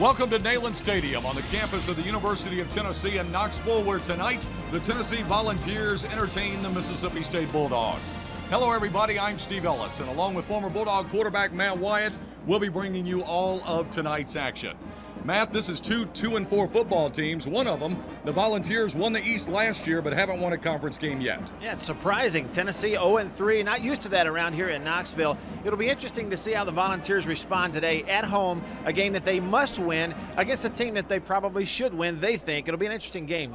Welcome to Neyland Stadium on the campus of the University of Tennessee in Knoxville, where tonight the Tennessee Volunteers entertain the Mississippi State Bulldogs. Hello everybody, I'm Steve Ellis, and along with former Bulldog quarterback Matt Wyatt, we'll be bringing you all of tonight's action. Matt, this is two 2-4 football teams. One of them, the Volunteers, won the East last year but haven't won a conference game yet. Yeah, it's surprising. Tennessee 0-3, not used to that around here in Knoxville. It'll be interesting to see how the Volunteers respond today at home, a game that they must win against a team that they probably should win, they think. It'll be an interesting game.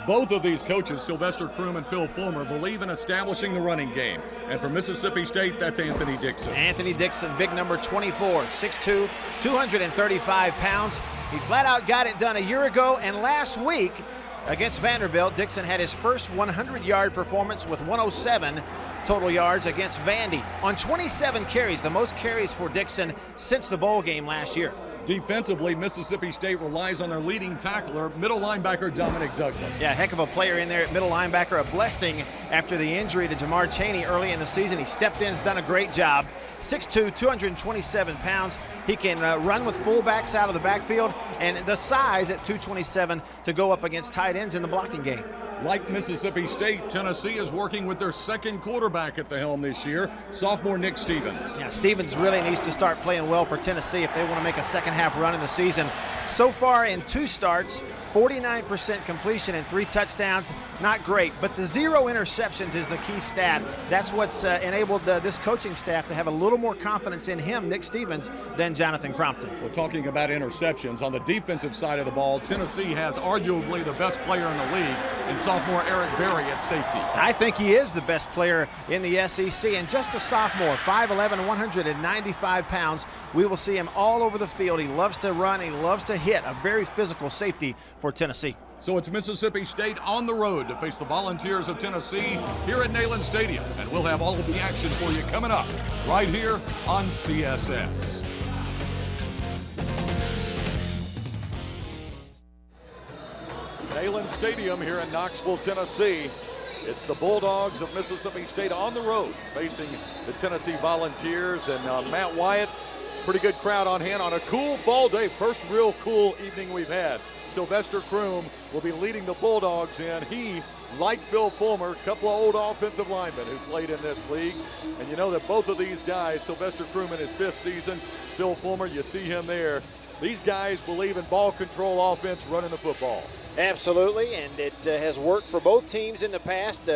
Both of these coaches, Sylvester Croom and Phil Fulmer, believe in establishing the running game. And for Mississippi State, that's Anthony Dixon. Anthony Dixon, big number 24, 6'2", 235 pounds. He flat out got it done a year ago, and last week against Vanderbilt, Dixon had his first 100-yard performance with 107 total yards against Vandy. On 27 carries, the most carries for Dixon since the bowl game last year. Defensively, Mississippi State relies on their leading tackler, middle linebacker Dominic Douglas. Yeah, heck of a player in there at middle linebacker, a blessing after the injury to Jamar Chaney early in the season. He stepped in, has done a great job. 6'2", 227 pounds. He can run with fullbacks out of the backfield, and the size at 227 to go up against tight ends in the blocking game. Like Mississippi State, Tennessee is working with their second quarterback at the helm this year, sophomore Nick Stevens. Yeah, Stevens really needs to start playing well for Tennessee if they want to make a second-half run in the season. So far in 2 starts, 49% completion and 3 touchdowns. Not great, but the 0 interceptions is the key stat. That's what's enabled this coaching staff to have a little more confidence in him, Nick Stevens, than Jonathan Crompton. Well, talking about interceptions, on the defensive side of the ball, Tennessee has arguably the best player in the league in sophomore Eric Berry at safety. I think he is the best player in the SEC, and just a sophomore, 5'11", 195 pounds. We will see him all over the field. He loves to run, he loves to hit, a very physical safety for Tennessee. So it's Mississippi State on the road to face the Volunteers of Tennessee here at Neyland Stadium, and we'll have all of the action for you coming up right here on CSS. Neyland Stadium here in Knoxville, Tennessee. It's the Bulldogs of Mississippi State on the road facing the Tennessee Volunteers, and Matt Wyatt, pretty good crowd on hand on a cool fall day. First real cool evening we've had. Sylvester Croom will be leading the Bulldogs in. He, like Phil Fulmer, a couple of old offensive linemen who played in this league. And you know that both of these guys, Sylvester Croom in his 5th season, Phil Fulmer, you see him there. These guys believe in ball control offense, running the football. Absolutely, and it has worked for both teams in the past.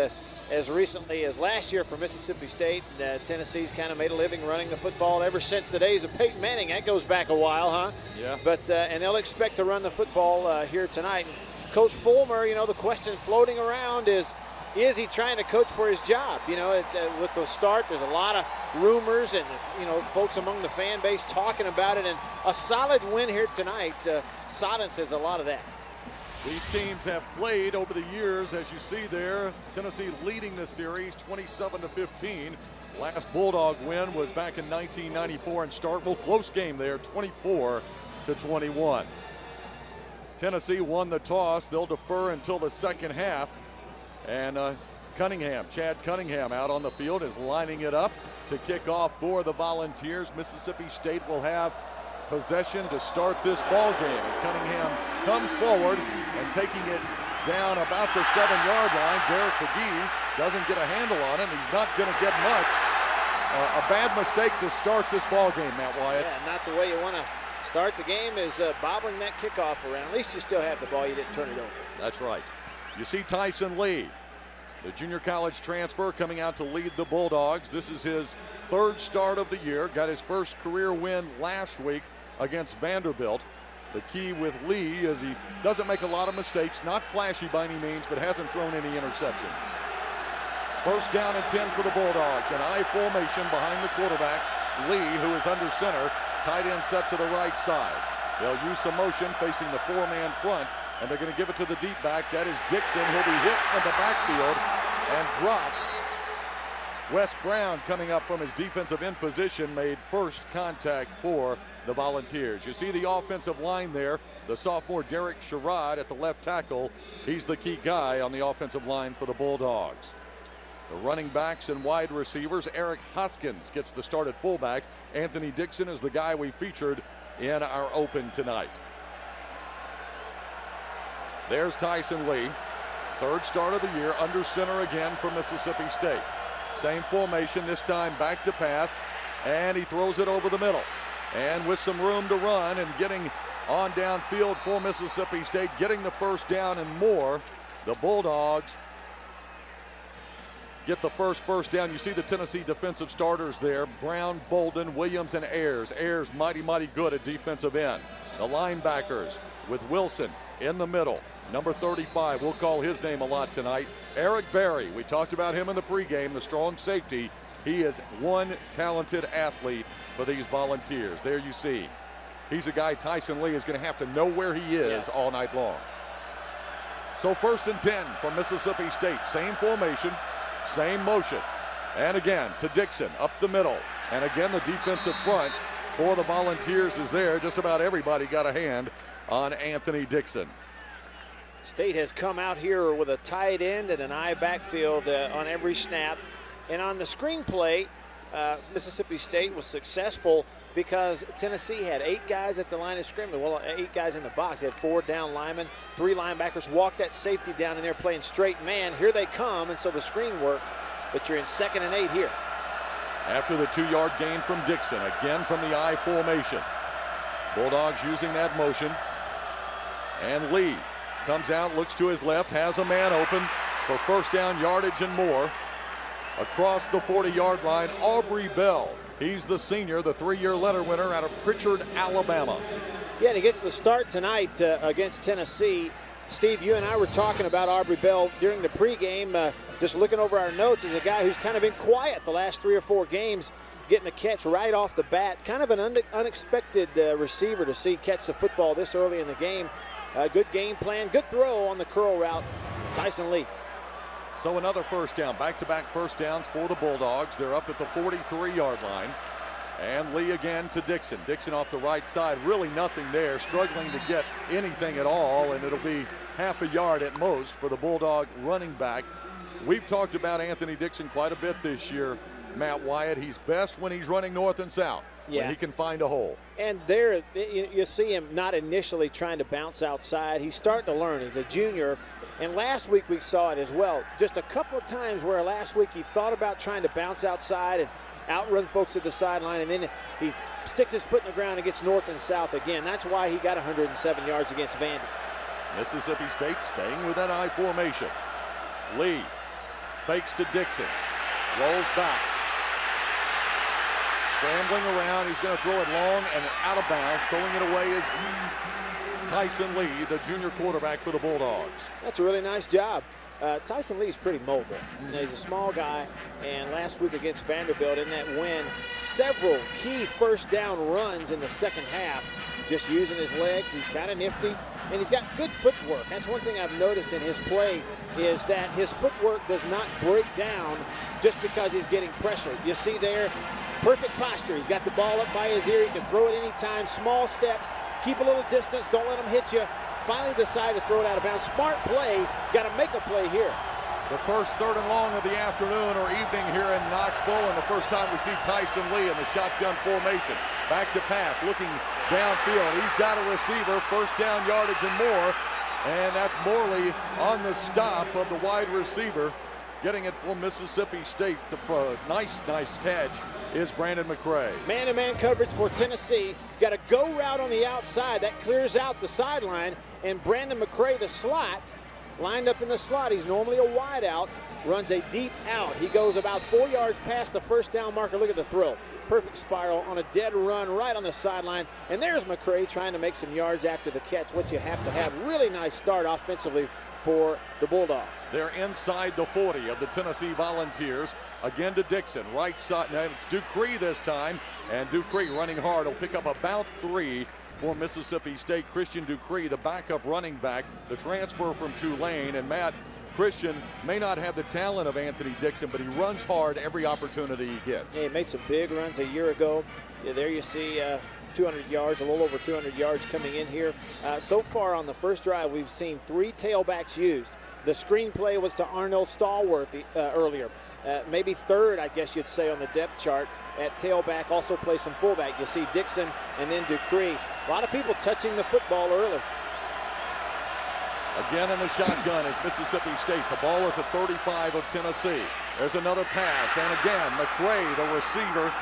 As recently as last year for Mississippi State, Tennessee's kind of made a living running the football ever since the days of Peyton Manning. That goes back a while, huh? Yeah. But and they'll expect to run the football here tonight. And Coach Fulmer, you know, the question floating around is he trying to coach for his job? You know, with the start, there's a lot of rumors and, you know, folks among the fan base talking about it. And a solid win here tonight silences a lot of that. These teams have played over the years, as you see there. Tennessee leading the series 27-15. Last Bulldog win was back in 1994 in Starkville. Close game there, 24-21. Tennessee won the toss. They'll defer until the second half. And Chad Cunningham out on the field is lining it up to kick off for the Volunteers. Mississippi State will have possession to start this ball game. And Cunningham comes forward and taking it down about the 7-yard line. Derek McGee doesn't get a handle on it. He's not going to get much. A bad mistake to start this ball game, Matt Wyatt. Yeah, not the way you want to start the game is bobbling that kickoff around. At least you still have the ball. You didn't turn it over. That's right. You see Tyson Lee, the junior college transfer, coming out to lead the Bulldogs. This is his 3rd start of the year. Got his first career win last week against Vanderbilt. The key with Lee is he doesn't make a lot of mistakes, not flashy by any means, but hasn't thrown any interceptions. First down and 10 for the Bulldogs. An I formation behind the quarterback, Lee, who is under center. Tight end set to the right side. They'll use some motion facing the 4-man front, and they're going to give it to the deep back. That is Dixon. He'll be hit in the backfield and dropped. Wes Brown, coming up from his defensive end position, made first contact for the Volunteers. You see the offensive line there. The sophomore Derek Sherrod at the left tackle. He's the key guy on the offensive line for the Bulldogs. The running backs and wide receivers, Eric Hoskins gets the start at fullback. Anthony Dixon is the guy we featured in our open tonight. There's Tyson Lee, third start of the year, under center again for Mississippi State. Same formation, this time back to pass, and he throws it over the middle. And with some room to run and getting on downfield for Mississippi State, getting the first down and more, the Bulldogs get the first down. You see the Tennessee defensive starters there, Brown, Bolden, Williams, and Ayers. Ayers mighty good at defensive end. The linebackers with Wilson in the middle. Number 35, we'll call his name a lot tonight, Eric Berry. We talked about him in the pregame, the strong safety. He is one talented athlete for these Volunteers. There you see. He's a guy Tyson Lee is going to have to know where he is all night long. So 1st and 10 for Mississippi State. Same formation, same motion. And again to Dixon up the middle. And again the defensive front for the Volunteers is there. Just about everybody got a hand on Anthony Dixon. State has come out here with a tight end and an I backfield on every snap. And on the screen play, Mississippi State was successful because Tennessee had 8 guys at the line of scrimmage. Well, 8 guys in the box. They had 4 down linemen, 3 linebackers, walked that safety down in there playing straight man. Here they come, and so the screen worked. But you're in 2nd and 8 here. After the 2-yard gain from Dixon, again from the I formation. Bulldogs using that motion. And Lee comes out, looks to his left, has a man open for first down yardage and more. Across the 40-yard line, Aubrey Bell. He's the senior, the 3-year letter winner out of Pritchard, Alabama. Yeah, and he gets the start tonight against Tennessee. Steve, you and I were talking about Aubrey Bell during the pregame. Just looking over our notes, he's a guy who's kind of been quiet the last 3 or 4 games, getting a catch right off the bat. Kind of an unexpected receiver to see catch the football this early in the game. Good game plan, good throw on the curl route, Tyson Lee. So another first down, back-to-back first downs for the Bulldogs. They're up at the 43-yard line. And Lee again to Dixon. Dixon off the right side, really nothing there, struggling to get anything at all, and it'll be half a yard at most for the Bulldog running back. We've talked about Anthony Dixon quite a bit this year, Matt Wyatt. He's best when he's running north and south, when he can find a hole. And there, you see him not initially trying to bounce outside. He's starting to learn. He's a junior. And last week we saw it as well. Just a couple of times where last week he thought about trying to bounce outside and outrun folks at the sideline, and then he sticks his foot in the ground and gets north and south again. That's why he got 107 yards against Vandy. Mississippi State staying with that I formation. Lee fakes to Dixon, rolls back. Scrambling around, he's going to throw it long and out of bounds. Throwing it away is Tyson Lee, the junior quarterback for the Bulldogs. That's a really nice job. Tyson Lee's pretty mobile. You know, he's a small guy, and last week against Vanderbilt in that win, several key first down runs in the second half, just using his legs. He's kind of nifty, and he's got good footwork. That's one thing I've noticed in his play is that his footwork does not break down just because he's getting pressure. You see there, perfect posture. He's got the ball up by his ear. He can throw it anytime. Small steps. Keep a little distance. Don't let him hit you. Finally decide to throw it out of bounds. Smart play. Got to make a play here. The first 3rd and long of the afternoon or evening here in Knoxville, and the first time we see Tyson Lee in the shotgun formation. Back to pass, looking downfield. He's got a receiver, first down yardage and more, and that's Morley on the stop of the wide receiver. Getting it from Mississippi State. The nice catch is Brandon McCray. Man-to-man coverage for Tennessee. Got a go route on the outside. That clears out the sideline. And Brandon McCray, the slot, lined up in the slot. He's normally a wide out. Runs a deep out. He goes about 4 yards past the first down marker. Look at the throw. Perfect spiral on a dead run right on the sideline. And there's McCray trying to make some yards after the catch. What you have to have. Really nice start offensively for the Bulldogs. They're inside the 40 of the Tennessee Volunteers. Again to Dixon, right side. Now it's Dupree this time, and Dupree running hard. Will pick up about 3 for Mississippi State. Christian Dupree, the backup running back, the transfer from Tulane. And Matt, Christian may not have the talent of Anthony Dixon, but he runs hard every opportunity he gets. Yeah, he made some big runs a year ago. Yeah, there you see 200 yards, a little over 200 yards coming in here. So far on the first drive, we've seen 3 tailbacks used. The screenplay was to Arnold Stallworthy earlier. Maybe 3rd, I guess you'd say, on the depth chart at tailback. Also play some fullback. You see Dixon and then Dupree. A lot of people touching the football early. Again in the shotgun is Mississippi State. The ball at the 35 of Tennessee. There's another pass, and again, McRae, the receiver,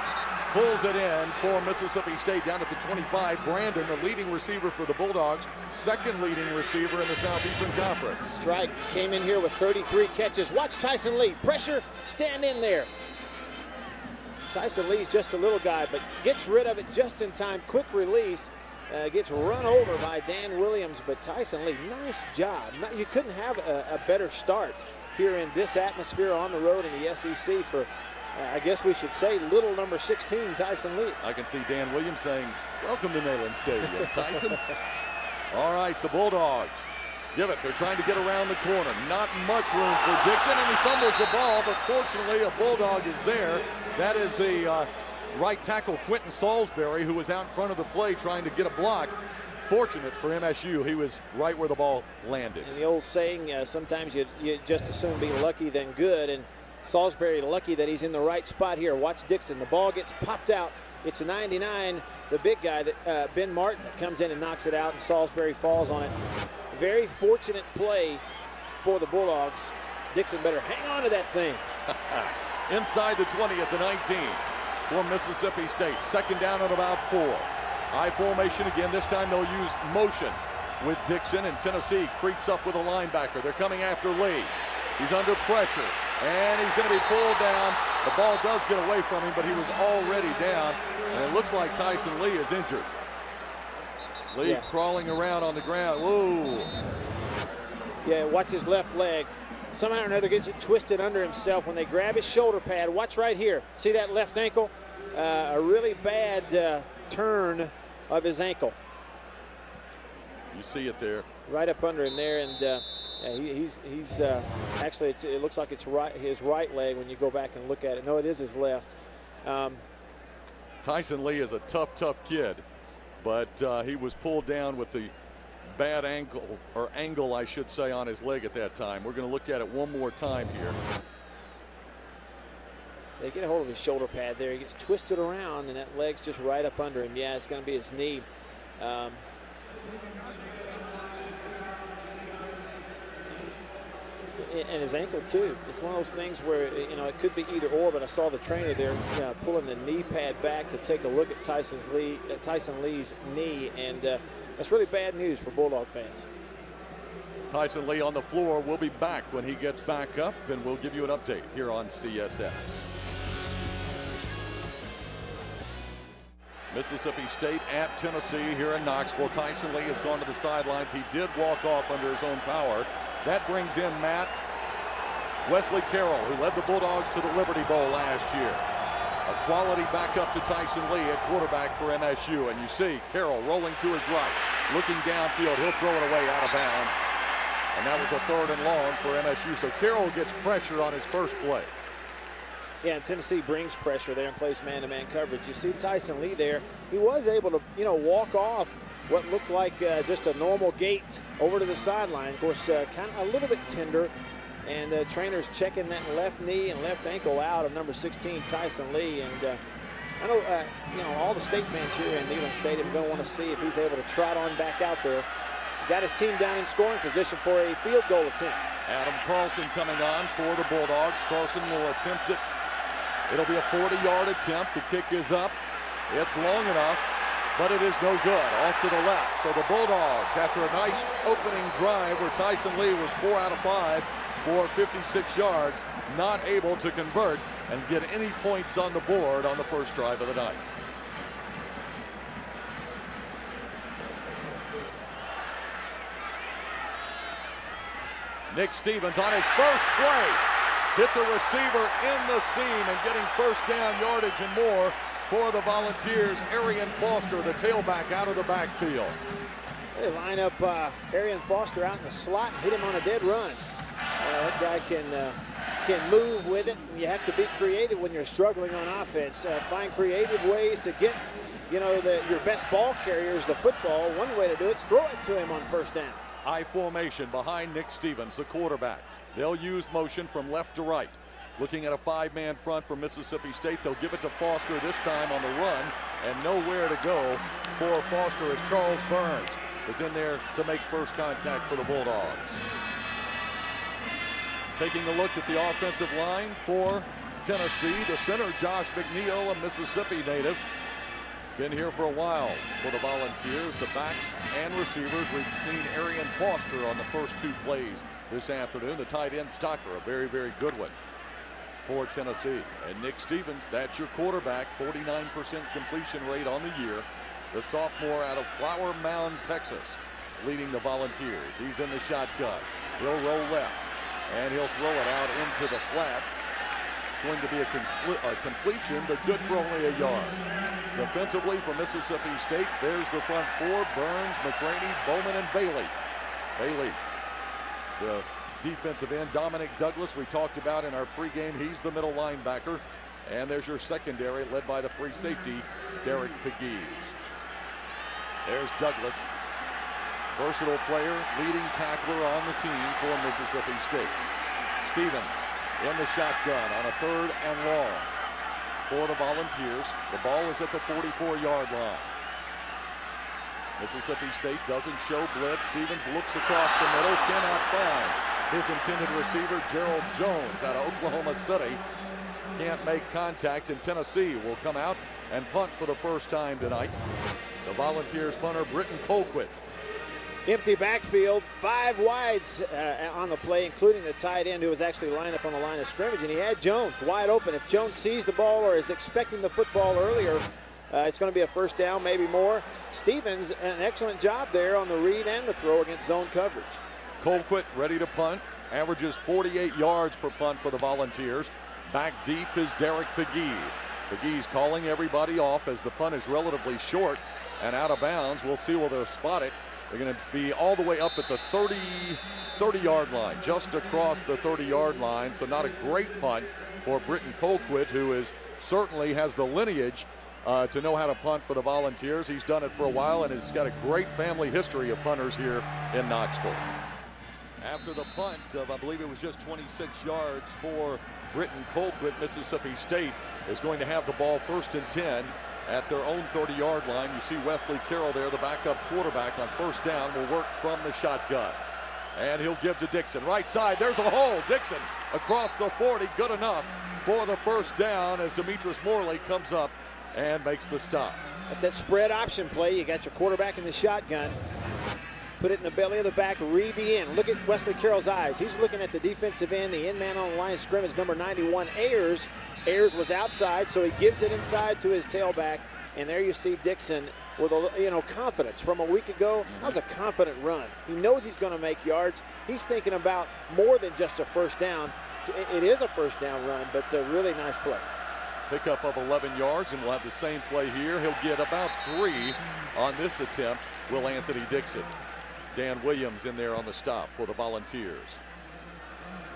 pulls it in for Mississippi State down at the 25. Brandon, the leading receiver for the Bulldogs, second leading receiver in the Southeastern Conference. That's right. Came in here with 33 catches. Watch Tyson Lee. Pressure, stand in there. Tyson Lee's just a little guy, but gets rid of it just in time. Quick release. Gets run over by Dan Williams, but Tyson Lee, nice job. You couldn't have a better start here in this atmosphere on the road in the SEC for, I guess we should say, little number 16, Tyson Lee. I can see Dan Williams saying, welcome to Neyland Stadium, Tyson. All right, the Bulldogs give it. They're trying to get around the corner. Not much room for Dixon, and he fumbles the ball, but fortunately a Bulldog is there. That is the right tackle, Quentin Salisbury, who was out in front of the play trying to get a block. Fortunate for MSU, he was right where the ball landed. And the old saying, sometimes you just as soon be lucky than good, and Salisbury lucky that he's in the right spot here. Watch Dixon. The ball gets popped out. It's a 99, the big guy, that Ben Martin, comes in and knocks it out, and Salisbury falls on it. Very fortunate play for the Bulldogs. Dixon better hang on to that thing. Inside the 20 at the 19 for Mississippi State. Second down at about 4. I formation again. This time they'll use motion with Dixon, and Tennessee creeps up with a linebacker. They're coming after Lee. He's under pressure, and he's going to be pulled down. The ball does get away from him, but he was already down, and it looks like Tyson Lee is injured. Lee crawling around on the ground. Whoa. Yeah, watch his left leg. Somehow or another gets it twisted under himself when they grab his shoulder pad. Watch right here. See that left ankle? A really bad turn of his ankle. You see it there. Right up under him there, and he's actually, it looks like it's his right leg when you go back and look at it. No, it is his left. Tyson Lee is a tough kid, but he was pulled down with the bad angle, I should say, on his leg at that time. We're going to look at it one more time here. They get a hold of his shoulder pad there. He gets twisted around, and that leg's just right up under him. Yeah, it's going to be his knee. And his ankle too. It's one of those things where, it could be either or, but I saw the trainer there pulling the knee pad back to take a look at Tyson Lee's knee, and that's really bad news for Bulldog fans. Tyson Lee on the floor. We'll be back when he gets back up, and we'll give you an update here on CSS. Mississippi State at Tennessee here in Knoxville. Tyson Lee has gone to the sidelines. He did walk off under his own power. That brings in Wesley Carroll, who led the Bulldogs to the Liberty Bowl last year. A quality backup to Tyson Lee at quarterback for MSU. And you see Carroll rolling to his right, looking downfield. He'll throw it away out of bounds. And that was a 3rd and long for MSU. So Carroll gets pressure on his first play. Yeah, and Tennessee brings pressure there and plays man-to-man coverage. You see Tyson Lee there. He was able to, walk off what looked like just a normal gait over to the sideline. Of course, kind of a little bit tender. And the trainer's checking that left knee and left ankle out of number 16, Tyson Lee. And I know, all the state fans here in Neyland Stadium are going to want to see if he's able to trot on back out there. Got his team down in scoring position for a field goal attempt. Adam Carlson coming on for the Bulldogs. Carlson will attempt it. It'll be a 40-yard attempt. The kick is up. It's long enough, but it is no good. Off to the left. So the Bulldogs, after a nice opening drive where Tyson Lee was 4 out of 5 for 56 yards, not able to convert and get any points on the board on the first drive of the night. Nick Stevens on his first play hits a receiver in the seam and getting first down yardage and more for the Volunteers. Arian Foster, the tailback, out of the backfield. They line up Arian Foster out in the slot and hit him on a dead run. That guy can move with it. You have to be creative when you're struggling on offense. Find creative ways to get, your best ball carriers the football. One way to do it is throw it to him on first down. I formation behind Nick Stevens, the quarterback. They'll use motion from left to right. looking at a 5-man front for Mississippi State. They'll give it to Foster this time on the run, and nowhere to go for Foster as Charles Burns is in there to make first contact for the Bulldogs. Taking a look at the offensive line for Tennessee, the center, Josh McNeil, a Mississippi native. Been here for a while for the Volunteers. The backs and receivers, we've seen Arian Foster on the first 2 plays this afternoon. The tight end Stocker, a very, very good one for Tennessee. And Nick Stevens, that's your quarterback, 49% completion rate on the year. The sophomore out of Flower Mound, Texas, leading the Volunteers. He's in the shotgun. He'll roll left, and he'll throw it out into the flat. It's going to be a completion, but good for only a yard. Defensively for Mississippi State, there's the front 4, Burns, McCraney, Bowman, and Bailey. Bailey, the defensive end. Dominic Douglas, we talked about in our pregame. He's the middle linebacker. And there's your secondary, led by the free safety, Derek Pegues. There's Douglas, versatile player, leading tackler on the team for Mississippi State. Stevens in the shotgun on a 3rd and long for the Volunteers. The ball is at the 44-yard line. Mississippi State doesn't show blitz. Stevens looks across the middle, cannot find his intended receiver, Gerald Jones, out of Oklahoma City. Can't make contact, and Tennessee will come out and punt for the first time tonight. The Volunteers punter, Britton Colquitt. Empty backfield, 5 wides on the play, including the tight end who was actually lined up on the line of scrimmage, and he had Jones wide open. If Jones sees the ball or is expecting the football earlier, it's going to be a first down, maybe more. Stevens, an excellent job there on the read and the throw against zone coverage. Colquitt ready to punt, averages 48 yards per punt for the Volunteers. Back deep is Derek Pegues. Pegues calling everybody off as the punt is relatively short and out of bounds. We'll see where they'll spot it. They're going to be all the way up at the 30-yard line, just across the 30-yard line. So not a great punt for Britton Colquitt, who is certainly has the lineage to know how to punt for the Volunteers. He's done it for a while and has got a great family history of punters here in Knoxville. After the punt of, I believe it was just 26 yards for Britton Colquitt, Mississippi State is going to have the ball 1st and 10 at their own 30-yard line. You see Wesley Carroll there, the backup quarterback, on first down, will work from the shotgun. And he'll give to Dixon. Right side, there's a hole. Dixon across the 40, good enough for the first down as Demetrius Morley comes up and makes the stop. That's that spread option play. You got your quarterback in the shotgun. Put it in the belly of the back, read the end. Look at Wesley Carroll's eyes. He's looking at the defensive end, the end man on the line of scrimmage, number 91, Ayers. Ayers was outside, so he gives it inside to his tailback. And there you see Dixon with a confidence. From a week ago, that was a confident run. He knows he's going to make yards. He's thinking about more than just a first down. It is a first down run, but a really nice play. Pickup of 11 yards, and we'll have the same play here. He'll get about 3 on this attempt, will Anthony Dixon. Dan Williams in there on the stop for the Volunteers.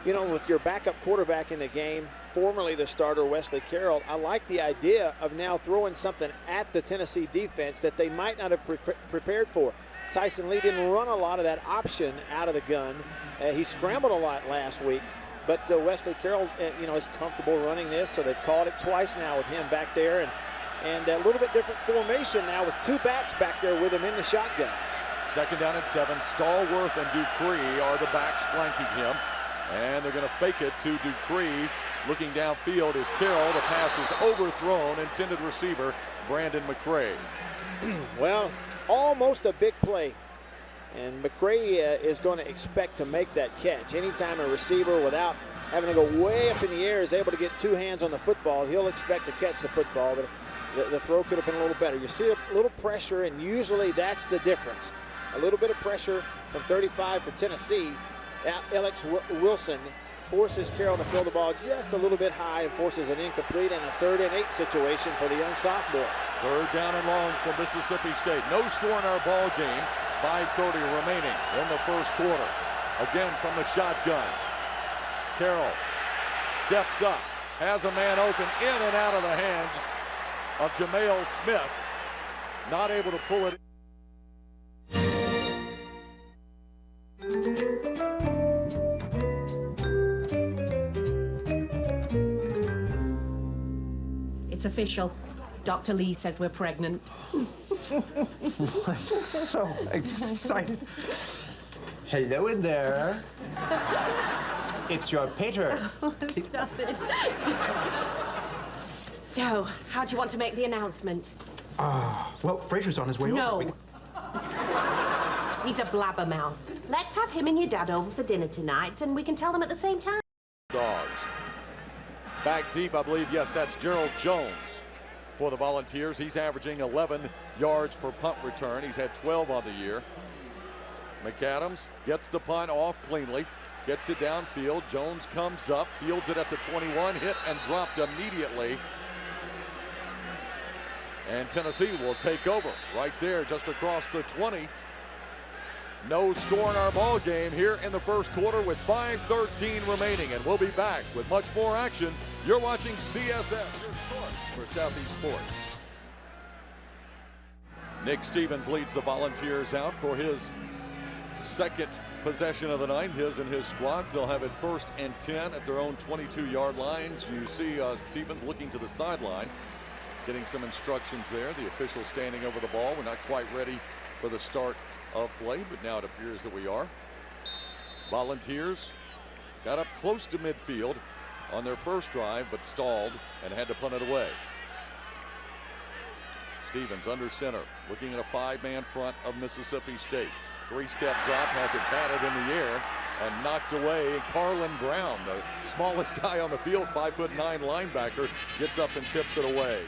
You know, with your backup quarterback in the game, formerly the starter Wesley Carroll, I like the idea of now throwing something at the Tennessee defense that they might not have prepared for. Tyson Lee didn't run a lot of that option out of the gun. He scrambled a lot last week, but Wesley Carroll, is comfortable running this, so they've called it twice now with him back there, and a little bit different formation now with 2 backs back there with him in the shotgun. 2nd down and 7. Stallworth and Dupree are the backs flanking him. And they're going to fake it to Dupree. Looking downfield is Carroll. The pass is overthrown. Intended receiver, Brandon McCray. Well, almost a big play. And McCray is going to expect to make that catch. Anytime a receiver, without having to go way up in the air, is able to get 2 hands on the football, he'll expect to catch the football. But the throw could have been a little better. You see a little pressure, and usually that's the difference. A little bit of pressure from 35 for Tennessee. Alex Wilson forces Carroll to throw the ball just a little bit high and forces an incomplete, and a 3rd and 8 situation for the young sophomore. 3rd down and long for Mississippi State. No score in our ball game. 5:30 remaining in the first quarter. Again from the shotgun. Carroll steps up, has a man open, in and out of the hands of Jamale Smith. Not able to pull it. It's official. Dr. Lee says we're pregnant. I'm so excited. Hello in there. It's your pater. Stop it. So, how do you want to make the announcement? Well, Fraser's on his way No. over. He's a blabbermouth. Let's have him and your dad over for dinner tonight, and we can tell them at the same time. Dogs. Back deep, I believe, yes, that's Gerald Jones for the Volunteers. He's averaging 11 yards per punt return. He's had 12 on the year. McAdams gets the punt off cleanly, gets it downfield. Jones comes up, fields it at the 21, hit and dropped immediately. And Tennessee will take over right there just across the 20. No score in our ball game here in the first quarter with 5:13 remaining, and we'll be back with much more action. You're watching CSS, your source for Southeast sports. Nick Stevens leads the Volunteers out for his second possession of the night. His and his squads, they'll have it 1st and 10 at their own 22-yard lines. You see Stevens looking to the sideline, getting some instructions there. The official standing over the ball. We're not quite ready for the start of play, but now it appears that we are. Volunteers got up close to midfield on their first drive, but stalled and had to punt it away. Stevens under center, looking at a 5-man front of Mississippi State. 3-step drop, has it batted in the air and knocked away. Carlin Brown, the smallest guy on the field, 5'9" linebacker, gets up and tips it away.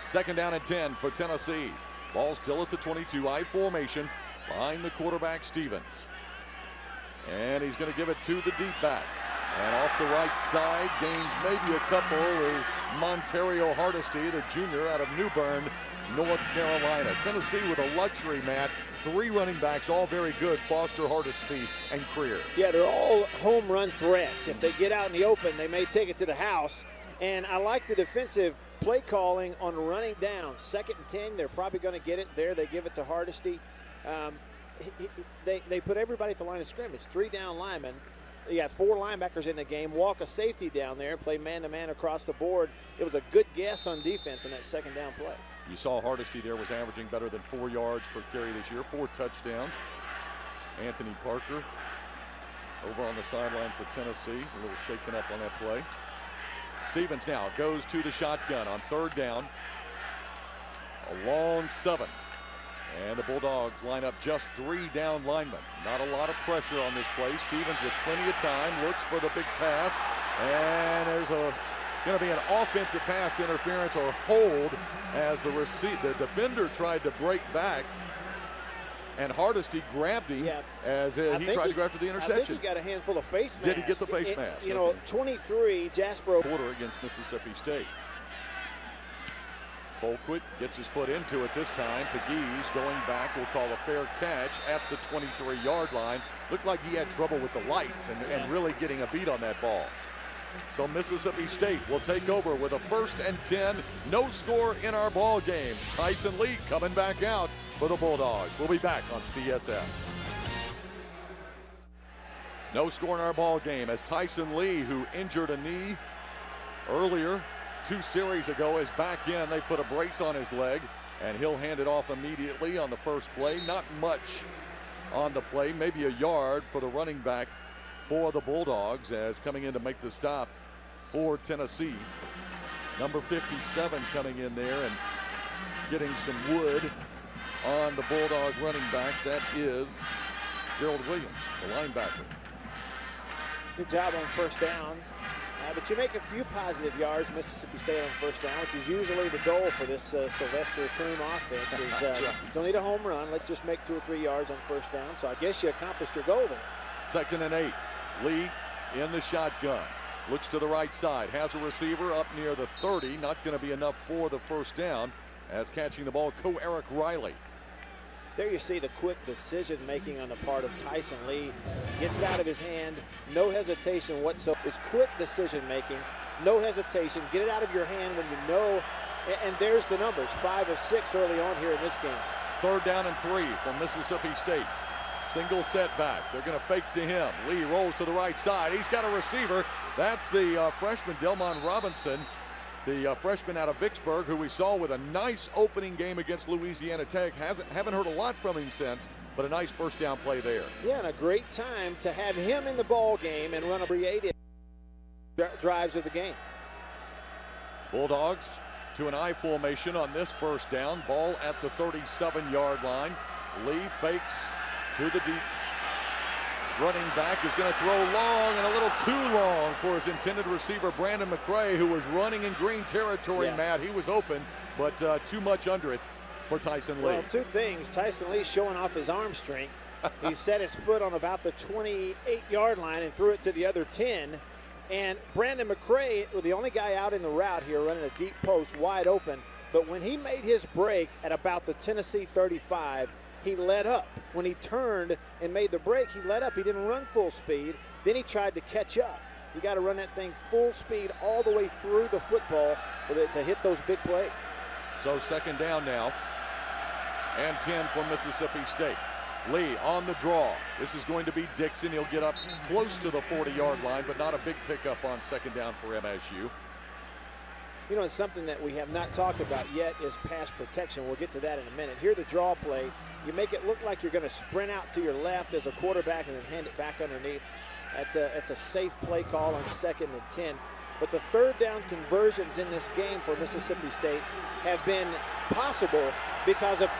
2nd down and 10 for Tennessee. Ball still at the 22, I formation behind the quarterback Stevens. And he's going to give it to the deep back. And off the right side, gains maybe a couple, is Montario Hardesty, the junior out of New Bern, North Carolina. Tennessee with a luxury, Matt. 3 running backs, all very good, Foster, Hardesty, and Creer. Yeah, they're all home run threats. If they get out in the open, they may take it to the house. And I like the defensive play calling on running down. 2nd and 10, they're probably going to get it there. They give it to Hardesty. They put everybody at the line of scrimmage. 3 down linemen. You got 4 linebackers in the game. Walk a safety down there and play man-to-man across the board. It was a good guess on defense in that 2nd down play. You saw Hardesty there was averaging better than 4 yards per carry this year, 4 touchdowns. Anthony Parker over on the sideline for Tennessee, a little shaken up on that play. Stevens now goes to the shotgun on 3rd down. A long 7. And the Bulldogs line up just 3 down linemen. Not a lot of pressure on this play. Stevens with plenty of time, looks for the big pass. And there's going to be an offensive pass interference or hold as the defender tried to break back. And Hardesty grabbed him as he tried to go after the interception. I think he got a handful of face masks. Did he get the face mask? You know, 23, Jasper. Quarter against Mississippi State. Colquitt gets his foot into it this time. Pegues going back will call a fair catch at the 23-yard line. Looked like he had trouble with the lights and really getting a beat on that ball. So Mississippi State will take over with a 1st and 10. No score in our ball game. Tyson Lee coming back out for the Bulldogs. We'll be back on CSS. No score in our ball game as Tyson Lee, who injured a knee earlier 2 series ago, is back in. They put a brace on his leg, and he'll hand it off immediately on the first play. Not much on the play, maybe a yard for the running back for the Bulldogs, as coming in to make the stop for Tennessee. Number 57 coming in there and getting some wood on the Bulldog running back. That is Gerald Williams, the linebacker. Good job on 1st down. But you make a few positive yards, Mississippi State on 1st down, which is usually the goal for this Sylvester Croom offense. Is don't need a home run. Let's just make 2 or 3 yards on 1st down. So I guess you accomplished your goal there. 2nd and 8. Lee in the shotgun. Looks to the right side. Has a receiver up near the 30. Not going to be enough for the 1st down as catching the ball, Eric Riley. There you see the quick decision-making on the part of Tyson Lee. Gets it out of his hand, no hesitation whatsoever. It's quick decision-making, no hesitation. Get it out of your hand when you know, and there's the numbers, 5 of 6 early on here in this game. 3rd down and 3 from Mississippi State. Single setback. They're going to fake to him. Lee rolls to the right side. He's got a receiver. That's the freshman, Delmon Robinson. the freshman out of Vicksburg, who we saw with a nice opening game against Louisiana Tech. Haven't heard a lot from him since, but a nice first down play there. Yeah, and a great time to have him in the ball game and run a creative drives of the game. Bulldogs to an I formation on this first down. Ball at the 37-yard line. Lee fakes to the deep. Running back is going to throw long and a little too long for his intended receiver, Brandon McCray, who was running in green territory, Yeah. Matt. He was open, but too much under it for Tyson Lee. Well, two things. Tyson Lee showing off his arm strength. He set his foot on about the 28-yard line and threw it to the other 10. And Brandon McCray was the only guy out in the route here running a deep post wide open. But when he made his break at about the Tennessee 35, he let up. When he turned and made the break, he let up. He didn't run full speed. Then he tried to catch up. You got to run that thing full speed all the way through the football to hit those big plays. So second down now, and 10 for Mississippi State. Lee on the draw. This is going to be Dixon. He'll get up close to the 40-yard line, but not a big pickup on second down for MSU. You know, it's something that we have not talked about yet is pass protection. We'll get to that in a minute. Here, the draw play, you make it look like you're going to sprint out to your left as a quarterback and then hand it back underneath. That's a safe play call on 2nd and 10. But the third down conversions in this game for Mississippi State have been possible because of,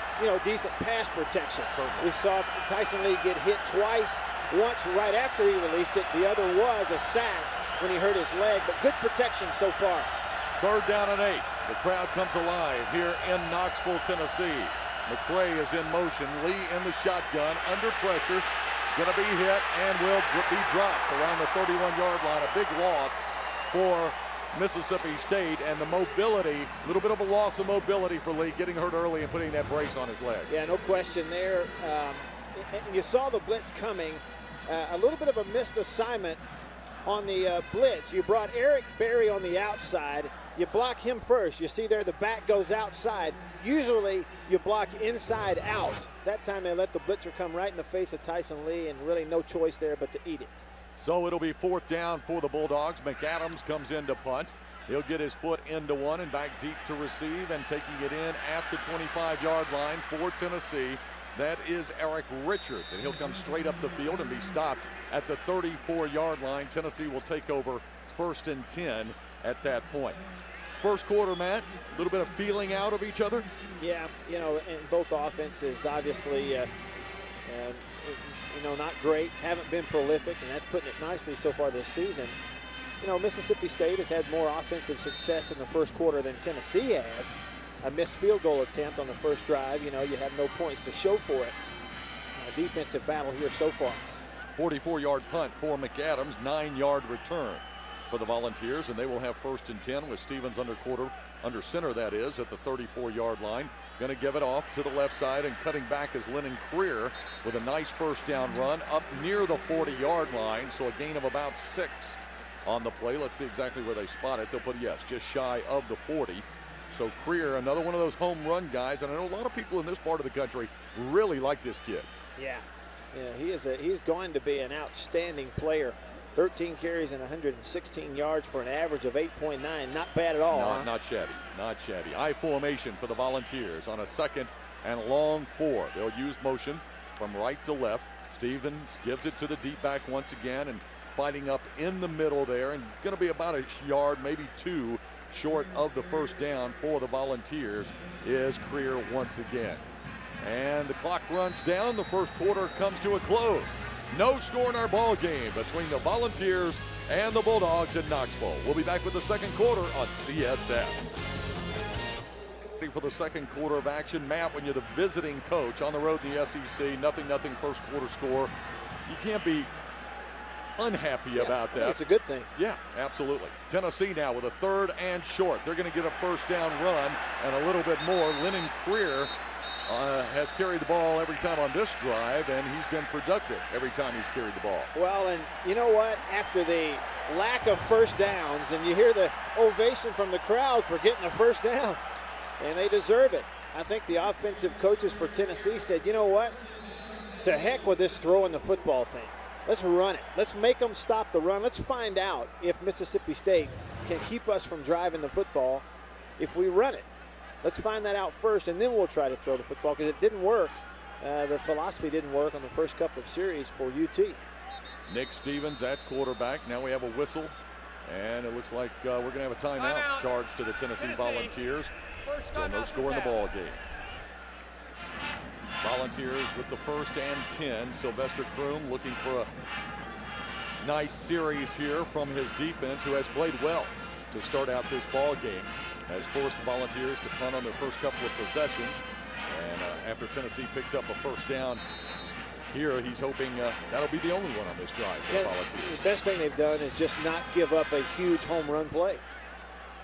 decent pass protection. Certainly. We saw Tyson Lee get hit twice, once right after he released it. The other was a sack when he hurt his leg, but good protection so far. Third down and 8. The crowd comes alive here in Knoxville, Tennessee. McCray is in motion. Lee in the shotgun, under pressure. Going to be hit and will be dropped around the 31-yard line. A big loss for Mississippi State, and the mobility, a little bit of a loss of mobility for Lee, getting hurt early and putting that brace on his leg. Yeah, no question there. You saw the blitz coming. A little bit of a missed assignment on the blitz. You brought Eric Berry on the outside. You block him first. You see there the back goes outside. Usually you block inside out. That time they let the blitzer come right in the face of Tyson Lee, and really no choice there but to eat it. So it'll be fourth down for the Bulldogs. McAdams comes in to punt. He'll get his foot into one and back deep to receive, and taking it in at the 25-yard line for Tennessee. That is Eric Richards, and he'll come straight up the field and be stopped at the 34-yard line. Tennessee will take over 1st and 10 at that point. First quarter, Matt, a little bit of feeling out of each other. Yeah, and both offenses obviously, not great, haven't been prolific, and that's putting it nicely so far this season. Mississippi State has had more offensive success in the first quarter than Tennessee has. A missed field goal attempt on the first drive. You have no points to show for it. A defensive battle here so far. 44-yard punt for McAdams, 9-yard return for the Volunteers, and they will have 1st and 10 with Stevens under center, that is, at the 34-yard line. Going to give it off to the left side, and cutting back is Lennon Creer with a nice first down run up near the 40-yard line, so a gain of about 6 on the play. Let's see exactly where they spot it. They'll put, yes, just shy of the 40. So Creer, another one of those home run guys, and I know a lot of people in this part of the country really like this kid. Yeah, he's going to be an outstanding player. 13 carries and 116 yards for an average of 8.9. Not bad at all. No, not shabby. Not shabby. I formation for the Volunteers on a 2nd and long 4. They'll use motion from right to left. Stevens gives it to the deep back once again, and fighting up in the middle there, and going to be about a yard, maybe 2 short of the first down for the Volunteers is Creer once again. And the clock runs down. The first quarter comes to a close. No score in our ball game between the Volunteers and the Bulldogs in Knoxville. We'll be back with the second quarter on CSS. For the second quarter of action, Matt, when you're the visiting coach on the road in the SEC, nothing first quarter score, you can't be unhappy about that. It's a good thing. Yeah, absolutely. Tennessee now with a 3rd and short. They're going to get a first down run and a little bit more. Lennon Creer has carried the ball every time on this drive, and he's been productive every time he's carried the ball. Well, and you know what? After the lack of first downs, and you hear the ovation from the crowd for getting a first down, and they deserve it. I think the offensive coaches for Tennessee said, you know what? To heck with this throwing the football thing. Let's run it. Let's make them stop the run. Let's find out if Mississippi State can keep us from driving the football if we run it? Let's find that out first, and then we'll try to throw the football, because it didn't work. The philosophy didn't work on the first couple of series for UT. Nick Stevens at quarterback. Now we have a whistle, and it looks like we're going to have a timeout charged to the Tennessee Volunteers. Still no score in the ball game. Volunteers with the 1st and 10. Sylvester Kroom looking for a nice series here from his defense, who has played well to start out this ball game. Has forced the Volunteers to punt on their first couple of possessions. And after Tennessee picked up a 1st down here, he's hoping that'll be the only one on this drive for the Volunteers. The best thing they've done is just not give up a huge home run play.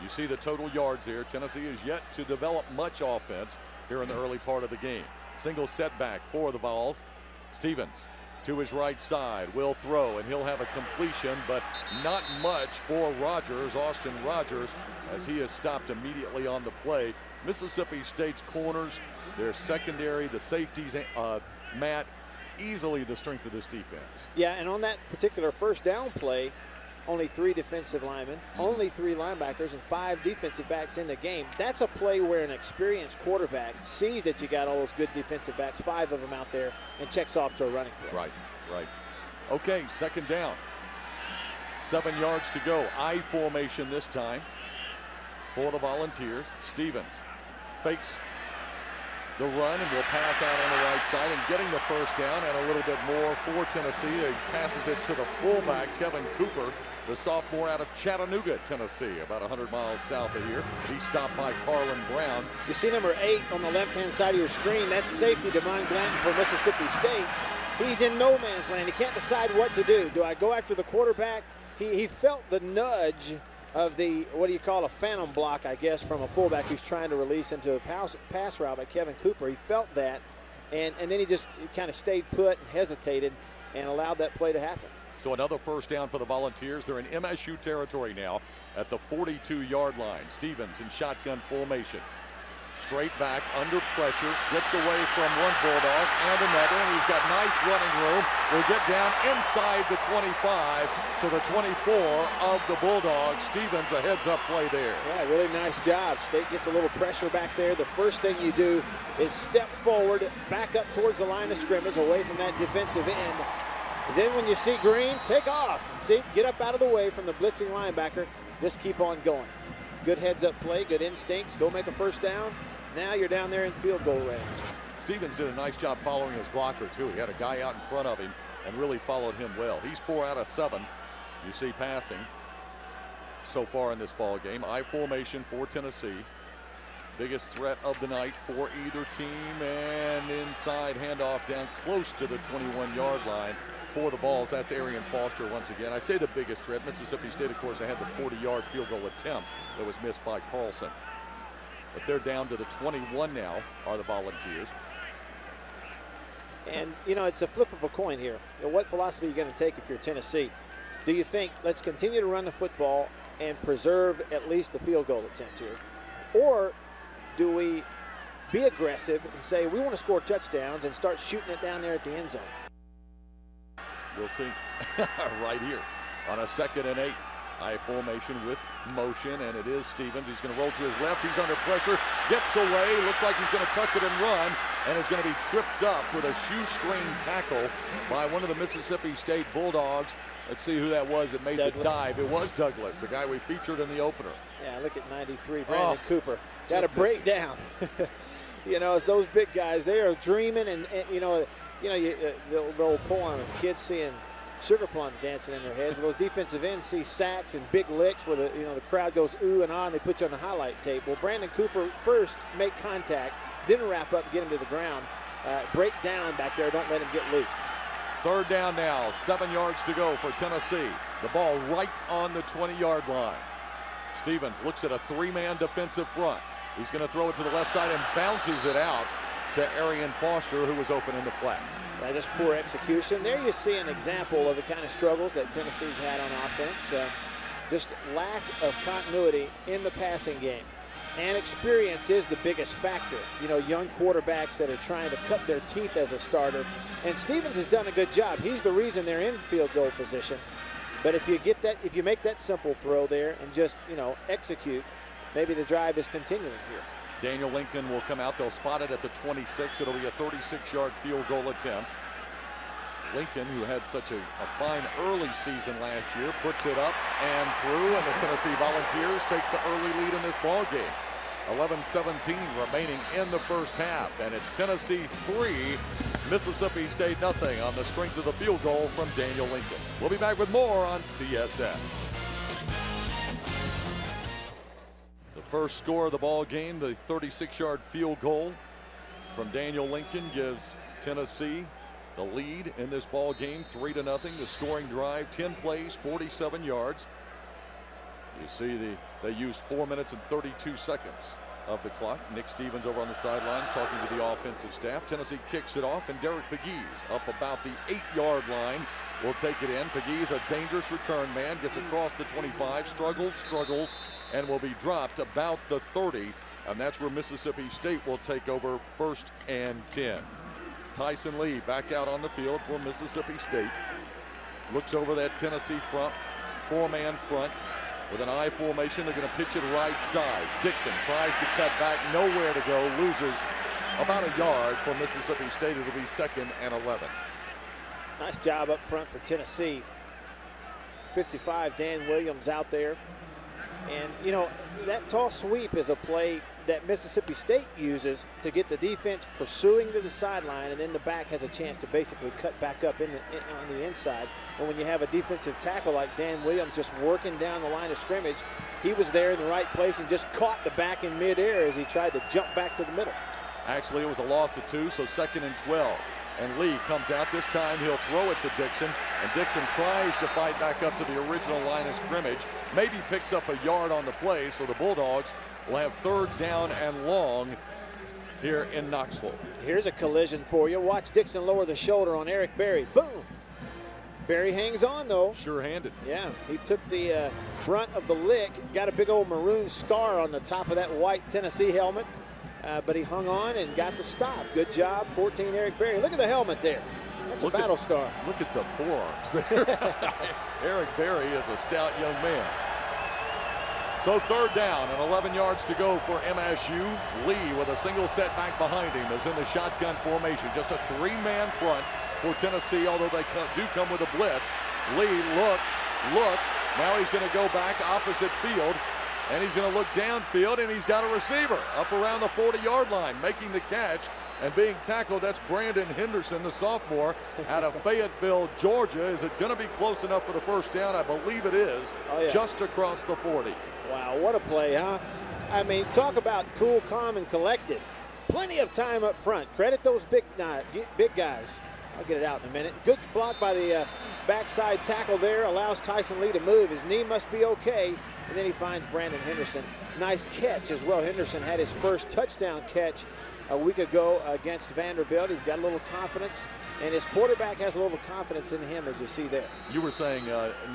You see the total yards here. Tennessee is yet to develop much offense here in the early part of the game. Single setback for the Vols. Stevens to his right side will throw, and he'll have a completion, but not much for Rogers, Austin Rogers, as he is stopped immediately on the play. Mississippi State's corners, their secondary, the safeties, Matt, easily the strength of this defense. Yeah, and on that particular 1st down play, only 3 defensive linemen, only 3 linebackers, and 5 defensive backs in the game. That's a play where an experienced quarterback sees that you got all those good defensive backs, 5 of them out there, and checks off to a running play. Right. Okay, 2nd down. 7 yards to go. I formation this time for the Volunteers. Stevens fakes the run and will pass out on the right side, and getting the 1st down and a little bit more for Tennessee. He passes it to the fullback, Kevin Cooper, the sophomore out of Chattanooga, Tennessee, about 100 miles south of here. He's stopped by Carlin Brown. You see number 8 on the left-hand side of your screen. That's safety Demond Glanton for Mississippi State. He's in no man's land. He can't decide what to do. Do I go after the quarterback? He felt the nudge of the, what do you call, a phantom block, I guess, from a fullback who's trying to release into a pass route by Kevin Cooper. He felt that, and then he just kind of stayed put and hesitated and allowed that play to happen. So another 1st down for the Volunteers. They're in MSU territory now at the 42-yard line. Stevens in shotgun formation. Straight back, under pressure, gets away from one Bulldog and another, and he's got nice running room. Will get down inside the 25 to the 24 of the Bulldogs. Stevens, a heads-up play there. Yeah, really nice job. State gets a little pressure back there. The first thing you do is step forward, back up towards the line of scrimmage, away from that defensive end. Then when you see green, take off. See, get up out of the way from the blitzing linebacker. Just keep on going. Good heads-up play, good instincts. Go make a 1st down. Now you're down there in field goal range. Stevens did a nice job following his blocker, too. He had a guy out in front of him and really followed him well. He's 4 out of 7, you see, passing so far in this ball game. I formation for Tennessee. Biggest threat of the night for either team, and inside handoff down close to the 21-yard line for the Vols. That's Arian Foster once again. I say the biggest threat. Mississippi State, of course, they had the 40-yard field goal attempt that was missed by Carlson. But they're down to the 21 now, are the Volunteers. And, you know, it's a flip of a coin here. You know, what philosophy are you going to take if you're Tennessee? Do you think, let's continue to run the football and preserve at least the field goal attempt here? Or do we be aggressive and say we want to score touchdowns and start shooting it down there at the end zone? We'll see. Right here on a 2nd and 8. I formation with motion, and it is Stevens. He's going to roll to his left. He's under pressure, gets away. Looks like he's going to tuck it and run, and is going to be tripped up with a shoestring tackle by one of the Mississippi State Bulldogs. Let's see who that was that made the dive. It was Douglas, the guy we featured in the opener. Yeah, look at 93, Brandon Cooper. Got to break down. You know, it's those big guys. They are dreaming, and you know, the old poem, kids seeing sugar plums dancing in their heads. Those defensive ends see sacks and big licks where the crowd goes ooh and ah, and they put you on the highlight tape. Well, Brandon Cooper first make contact, then wrap up, get him to the ground, break down back there. Don't let him get loose. 3rd down now, 7 yards to go for Tennessee. The ball right on the 20-yard line. Stevens looks at a 3-man defensive front. He's going to throw it to the left side and bounces it out to Arian Foster, who was open in the flat. Yeah, just poor execution. There you see an example of the kind of struggles that Tennessee's had on offense. Just lack of continuity in the passing game. And experience is the biggest factor. You know, young quarterbacks that are trying to cut their teeth as a starter. And Stevens has done a good job. He's the reason they're in field goal position. But if you make that simple throw there and just, execute, maybe the drive is continuing here. Daniel Lincoln will come out. They'll spot it at the 26. It'll be a 36-yard field goal attempt. Lincoln, who had such a fine early season last year, puts it up and through, and the Tennessee Volunteers take the early lead in this ball game. 11:17 remaining in the first half, and it's Tennessee 3, Mississippi State nothing on the strength of the field goal from Daniel Lincoln. We'll be back with more on CSS. The first score of the ball game, the 36-yard field goal from Daniel Lincoln, gives Tennessee the lead in this ball game, 3-0. The scoring drive, 10 plays, 47 yards. You see they used 4 minutes and 32 seconds of the clock. Nick Stevens over on the sidelines talking to the offensive staff. Tennessee kicks it off, and Derek Pegues up about the 8-yard line will take it in. Pegues, a dangerous return man, gets across the 25, struggles, and will be dropped about the 30. And that's where Mississippi State will take over 1st and 10. Tyson Lee back out on the field for Mississippi State. Looks over that Tennessee front, 4-man front. With an I formation, they're going to pitch it right side. Dixon tries to cut back, nowhere to go, loses about a yard for Mississippi State. It'll be 2nd and 11. Nice job up front for Tennessee. 55, Dan Williams out there. And, that toss sweep is a play that Mississippi State uses to get the defense pursuing to the sideline, and then the back has a chance to basically cut back up on the inside. And when you have a defensive tackle like Dan Williams just working down the line of scrimmage, he was there in the right place and just caught the back in midair as he tried to jump back to the middle. Actually, it was a loss of 2, so 2nd and 12. And Lee comes out. This time he'll throw it to Dixon, and Dixon tries to fight back up to the original line of scrimmage. Maybe picks up a yard on the play, so the Bulldogs will have 3rd down and long here in Knoxville. Here's a collision for you. Watch Dixon lower the shoulder on Eric Berry. Boom! Berry hangs on, though. Sure-handed. Yeah, he took the brunt of the lick, got a big old maroon scar on the top of that white Tennessee helmet. But he hung on and got the stop. Good job, 14, Eric Berry. Look at the helmet there. That's a battle scar. Look at the forearms there. Eric Berry is a stout young man. So 3rd down and 11 yards to go for MSU. Lee with a single setback behind him is in the shotgun formation. Just a 3-man front for Tennessee, although they do come with a blitz. Lee looks. Now he's going to go back opposite field. And he's going to look downfield, and he's got a receiver up around the 40-yard line, making the catch and being tackled. That's Brandon Henderson, the sophomore, out of Fayetteville, Georgia. Is it going to be close enough for the 1st down? I believe it is. Oh, yeah. Just across the 40. Wow, what a play, huh? I mean, talk about cool, calm, and collected. Plenty of time up front. Credit those big guys. I'll get it out in a minute. Good block by the backside tackle there. Allows Tyson Lee to move. His knee must be okay. And then he finds Brandon Henderson. Nice catch as well. Henderson had his first touchdown catch a week ago against Vanderbilt. He's got a little confidence, and his quarterback has a little confidence in him, as you see there. You were saying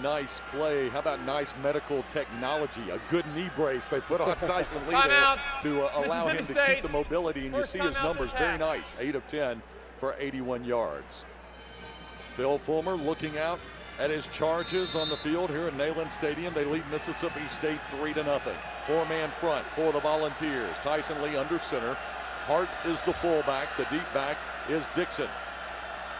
nice play. How about nice medical technology? A good knee brace they put on Tyson Lee there to allow him to keep the mobility, and you see his numbers very nice. 8 of 10 for 81 yards. Phil Fulmer looking out at his charges on the field here at Neyland Stadium. They lead Mississippi State 3-0. 4-man front for the Volunteers. Tyson Lee under center. Hart is the fullback. The deep back is Dixon.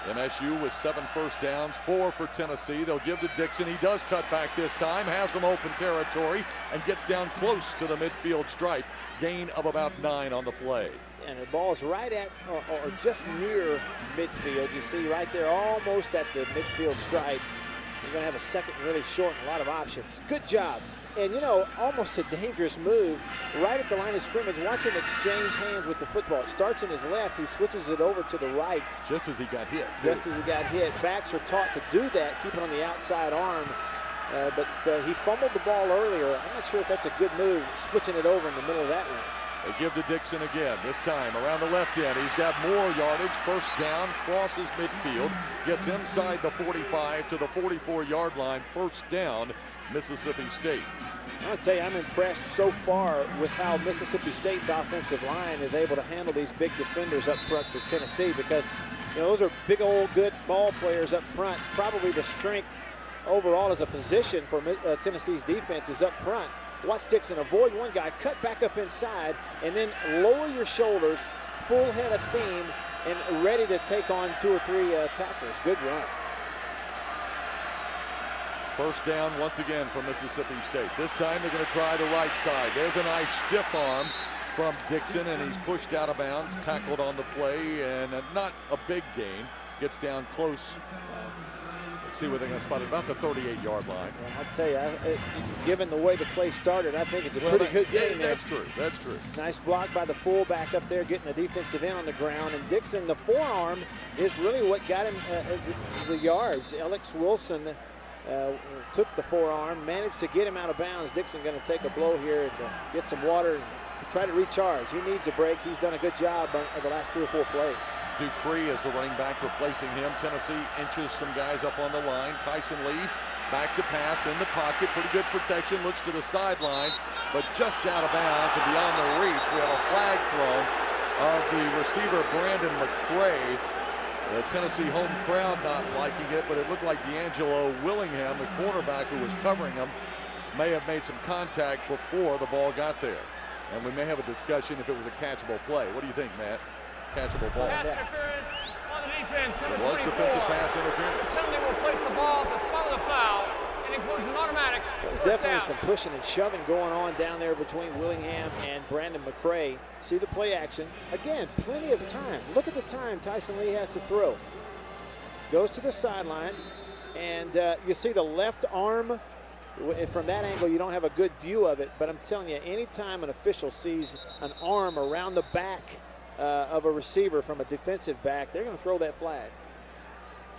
MSU with 7 first downs, 4 for Tennessee. They'll give to Dixon. He does cut back this time, has some open territory, and gets down close to the midfield stripe. Gain of about 9 on the play. And the ball is right at or just near midfield. You see right there, almost at the midfield stripe. You're going to have a second really short and a lot of options. Good job. And, almost a dangerous move right at the line of scrimmage. Watch him exchange hands with the football. It starts in his left. He switches it over to the right. Just as he got hit, too. Just as he got hit. Backs are taught to do that, keep it on the outside arm. But he fumbled the ball earlier. I'm not sure if that's a good move, switching it over in the middle of that line. They give to Dixon again, this time around the left end. He's got more yardage. 1st down, crosses midfield, gets inside the 45 to the 44-yard line. 1st down, Mississippi State. I'll tell you, I'm impressed so far with how Mississippi State's offensive line is able to handle these big defenders up front for Tennessee, because those are big old good ball players up front. Probably the strength overall as a position for Tennessee's defense is up front. Watch Dixon avoid one guy, cut back up inside, and then lower your shoulders, full head of steam, and ready to take on 2 or 3 tacklers. Good run. First down once again for Mississippi State. This time they're going to try the right side. There's a nice stiff arm from Dixon, and he's pushed out of bounds, tackled on the play, and not a big gain. Gets down close. Let's see where they're going to spot it, about the 38-yard line. Yeah, I'll tell you, given the way the play started, I think it's a pretty good game. Yeah, that's true. That's true. Nice block by the fullback up there, getting the defensive end on the ground. And Dixon, the forearm is really what got him the yards. Alex Wilson took the forearm, managed to get him out of bounds. Dixon going to take a blow here and get some water and try to recharge. He needs a break. He's done a good job of the last 3 or 4 plays. Dupree is the running back replacing him. Tennessee inches some guys up on the line. Tyson Lee back to pass in the pocket. Pretty good protection. Looks to the sideline, but just out of bounds and beyond the reach. We have a flag thrown of the receiver, Brandon McCray. The Tennessee home crowd not liking it, but it looked like D'Angelo Willingham, the cornerback who was covering him, may have made some contact before the ball got there. And we may have a discussion if it was a catchable play. What do you think, Matt? Catchable ball. Pass interference on the defense. It was defensive pass interference. The penalty will place the ball at the spot of the foul and includes an automatic. There's definitely some pushing and shoving going on down there between Willingham and Brandon McCray. See the play action. Again, plenty of time. Look at the time Tyson Lee has to throw. Goes to the sideline, and you see the left arm. From that angle, you don't have a good view of it, but I'm telling you, anytime an official sees an arm around the back of a receiver from a defensive back, they're going to throw that flag.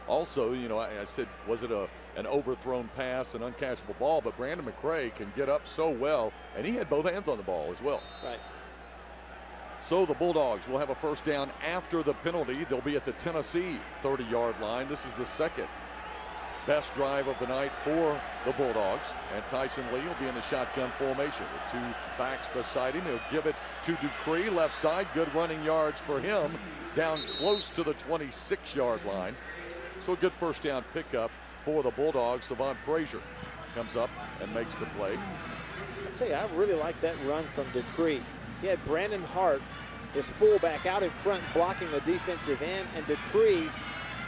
Also, you know, I said, was it an overthrown pass, an uncatchable ball, but Brandon McCray can get up so well, and he had both hands on the ball as well. Right. So the Bulldogs will have a first down after the penalty. They'll be at the Tennessee 30-yard line. This is the second best drive of the night for the Bulldogs, and Tyson Lee will be in the shotgun formation with 2 backs beside him. He'll give it to Dupree, left side. Good running yards for him, down close to the 26-yard line. So a good first down pickup for the Bulldogs. Savon Frazier comes up and makes the play. I'll tell you, I really like that run from Dupree. He had Brandon Hart, his fullback, out in front blocking the defensive end, and Dupree,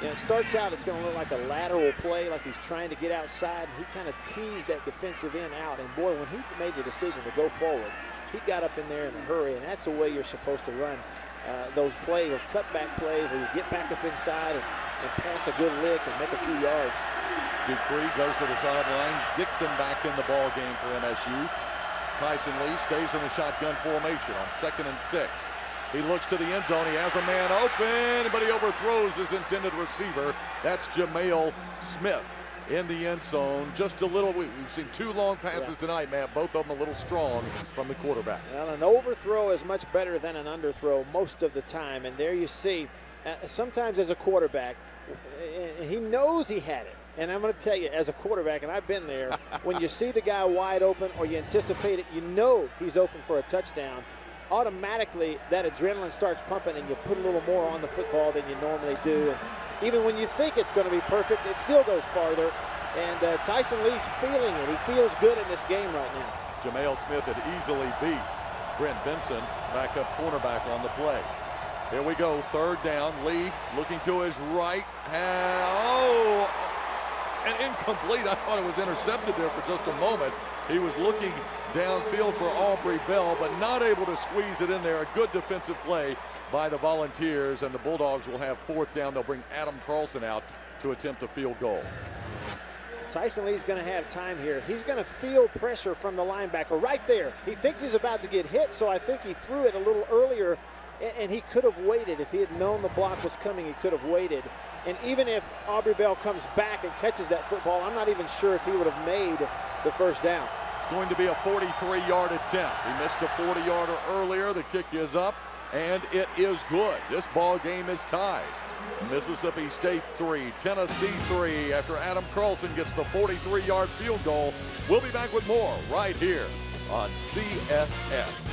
you know, it starts out, it's going to look like a lateral play, like he's trying to get outside, and he kind of teased that defensive end out. And boy, when he made the decision to go forward, he got up in there in a hurry, and that's the way you're supposed to run those plays, those cutback plays, where you get back up inside and pass a good lick and make a few yards. Dupree goes to the sidelines. Dixon back in the ball game for MSU. Tyson Lee stays in the shotgun formation on 2nd and 6. He looks to the end zone. He has a man open, but he overthrows his intended receiver. That's Jamale Smith in the end zone. Just a little, we've seen 2 long passes tonight, Matt. Both of them a little strong from the quarterback. Well, an overthrow is much better than an underthrow most of the time. And there you see, sometimes as a quarterback, he knows he had it. And I'm going to tell you, as a quarterback, and I've been there, when you see the guy wide open or you anticipate it, you know he's open for a touchdown. Automatically, that adrenaline starts pumping, and you put a little more on the football than you normally do. And even when you think it's going to be perfect, it still goes farther. And Tyson Lee's feeling it. He feels good in this game right now. Jamale Smith had easily beat Brent Benson, backup cornerback on the play. Here we go, 3rd down. Lee looking to his right. And incomplete. I thought it was intercepted there for just a moment. He was looking downfield for Aubrey Bell, but not able to squeeze it in there. A good defensive play by the Volunteers, and the Bulldogs will have 4th down. They'll bring Adam Carlson out to attempt a field goal. Tyson Lee's going to have time here. He's going to feel pressure from the linebacker right there. He thinks he's about to get hit, so I think he threw it a little earlier, and he could have waited. If he had known the block was coming, he could have waited. And even if Aubrey Bell comes back and catches that football, I'm not even sure if he would have made the first down. It's going to be a 43-yard attempt. He missed a 40-yarder earlier. The kick is up, and it is good. This ball game is tied. Mississippi State 3, Tennessee 3 after Adam Carlson gets the 43-yard field goal. We'll be back with more right here on CSS.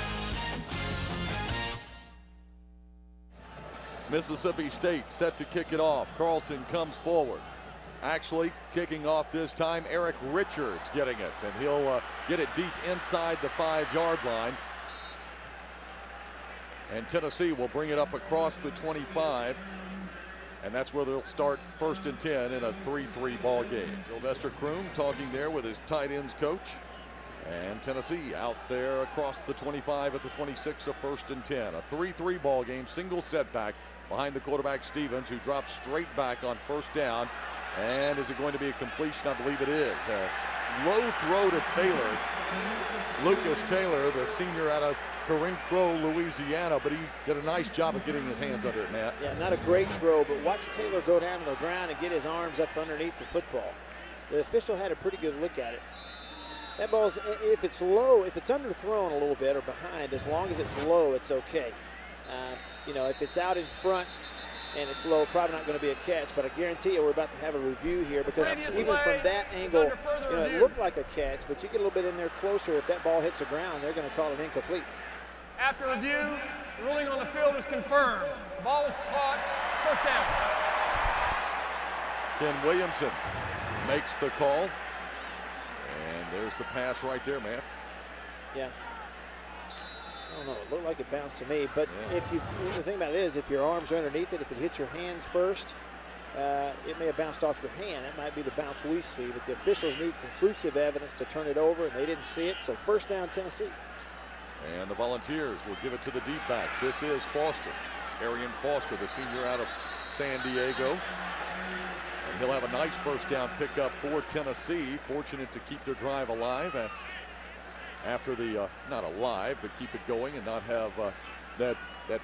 Mississippi State set to kick it off. Carlson comes forward. Actually, kicking off this time, Eric Richards getting it, and he'll get it deep inside the 5-yard line. And Tennessee will bring it up across the 25, and that's where they'll start 1st and 10 in a 3-3 ball game. Sylvester Croom talking there with his tight ends coach. And Tennessee out there across the 25 at the 26 of 1st and 10. A 3-3 ball game, single setback behind the quarterback Stevens, who drops straight back on 1st down. And is it going to be a completion? I believe it is. A low throw to Taylor. Lucas Taylor, the senior out of Corinthia, Louisiana, but he did a nice job of getting his hands under it, Matt. Yeah, not a great throw, but watch Taylor go down to the ground and get his arms up underneath the football. The official had a pretty good look at it. That ball's, if it's low, if it's underthrown a little bit or behind, as long as it's low, it's okay. You know, if it's out in front and it's low, probably not going to be a catch, but I guarantee you we're about to have a review here, because even from that angle, you know, it looked like a catch, but you get a little bit in there closer, if that ball hits the ground, they're going to call it incomplete. After review, the ruling on the field is confirmed. The ball was caught. 1st down. Ken Williamson makes the call. And there's the pass right there, man. Yeah. I don't know. It looked like it bounced to me, but if you, the thing about it is, if your arms are underneath it, if it hits your hands first, it may have bounced off your hand. That might be the bounce we see, but the officials need conclusive evidence to turn it over, and they didn't see it. So 1st down, Tennessee. And the Volunteers will give it to the deep back. This is Foster. Arian Foster, the senior out of San Diego. And he'll have a nice 1st down pickup for Tennessee. Fortunate to keep their drive alive after the, not alive, but keep it going and not have that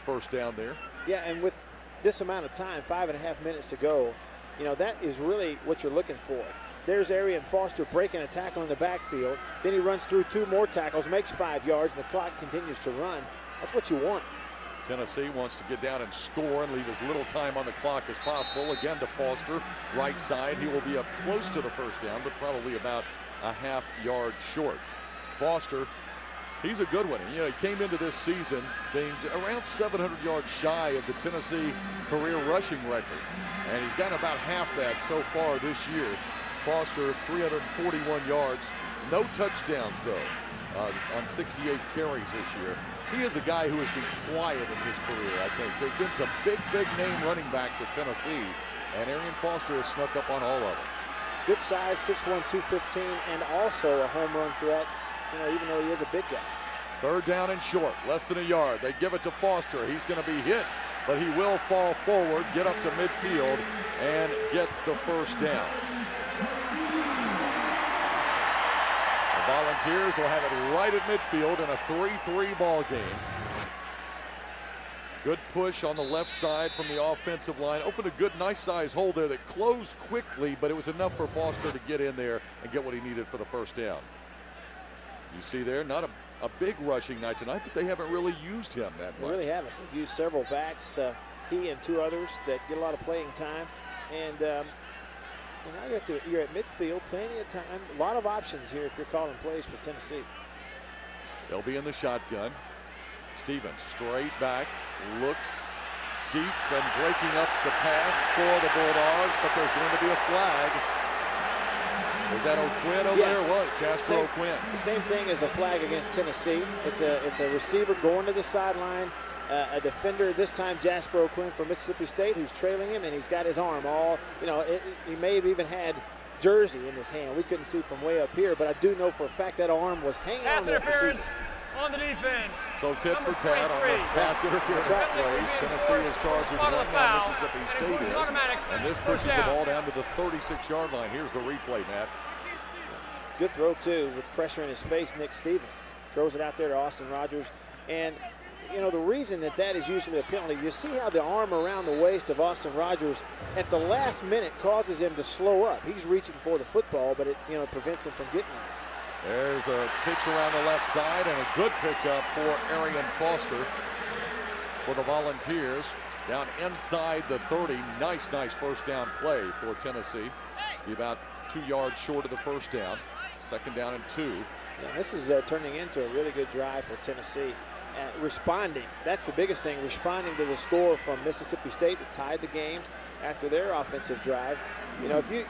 1st down there. Yeah, and with this amount of time, 5.5 minutes to go, you know, that is really what you're looking for. There's Arian Foster breaking a tackle in the backfield. Then he runs through 2 more tackles, makes 5 yards, and the clock continues to run. That's what you want. Tennessee wants to get down and score and leave as little time on the clock as possible. Again to Foster, right side. He will be up close to the 1st down, but probably about a ½ yard short. Foster, he's a good one. You know, he came into this season being around 700 yards shy of the Tennessee career rushing record. And he's gotten about half that so far this year. Foster, 341 yards. No touchdowns, though, on 68 carries this year. He is a guy who has been quiet in his career, I think. There have been some big name running backs at Tennessee, and Arian Foster has snuck up on all of them. Good size, 6'1", 215, and also a home run threat, you know, even though he is a big guy. 3rd down and short, less than a yard. They give it to Foster. He's going to be hit, but he will fall forward, get up to midfield, and get the 1st down. The Volunteers will have it right at midfield in a 3-3 ball game. Good push on the left side from the offensive line. Opened a good, nice size hole there that closed quickly, but it was enough for Foster to get in there and get what he needed for the 1st down. You see there, not a big rushing night tonight, but they haven't really used him that much. They really haven't. They've used several backs, he and 2 others that get a lot of playing time. And now you're at midfield, plenty of time. A lot of options here if you're calling plays for Tennessee. They'll be in the shotgun. Stevens straight back, looks deep and breaking up the pass for the Bulldogs, but there's going to be a flag. Was that O'Quinn over there? What? Jasper O'Quinn. The same thing as the flag against Tennessee. It's a receiver going to the sideline. A defender, this time Jasper O'Quinn from Mississippi State, who's trailing him, and he's got his arm all, you know, he may have even had jersey in his hand. We couldn't see from way up here, but I do know for a fact that arm was hanging on that receiver. On the defense. So tit for tat on the pass interference plays. Tennessee is charged with 1 now. Mississippi State is. And this pushes the ball down to the 36-yard line. Here's the replay, Matt. Good throw, too, with pressure in his face. Nick Stevens throws it out there to Austin Rogers. And, you know, the reason that is usually a penalty, you see how the arm around the waist of Austin Rogers at the last minute causes him to slow up. He's reaching for the football, but it, you know, prevents him from getting there. There's a pitch around the left side and a good pickup for Arian Foster for the Volunteers. Down inside the 30. Nice 1st down play for Tennessee. Be about 2 yards short of the 1st down. 2nd down and 2. Yeah, this is turning into a really good drive for Tennessee. Responding, that's the biggest thing, responding to the score from Mississippi State that tied the game after their offensive drive. You know, if you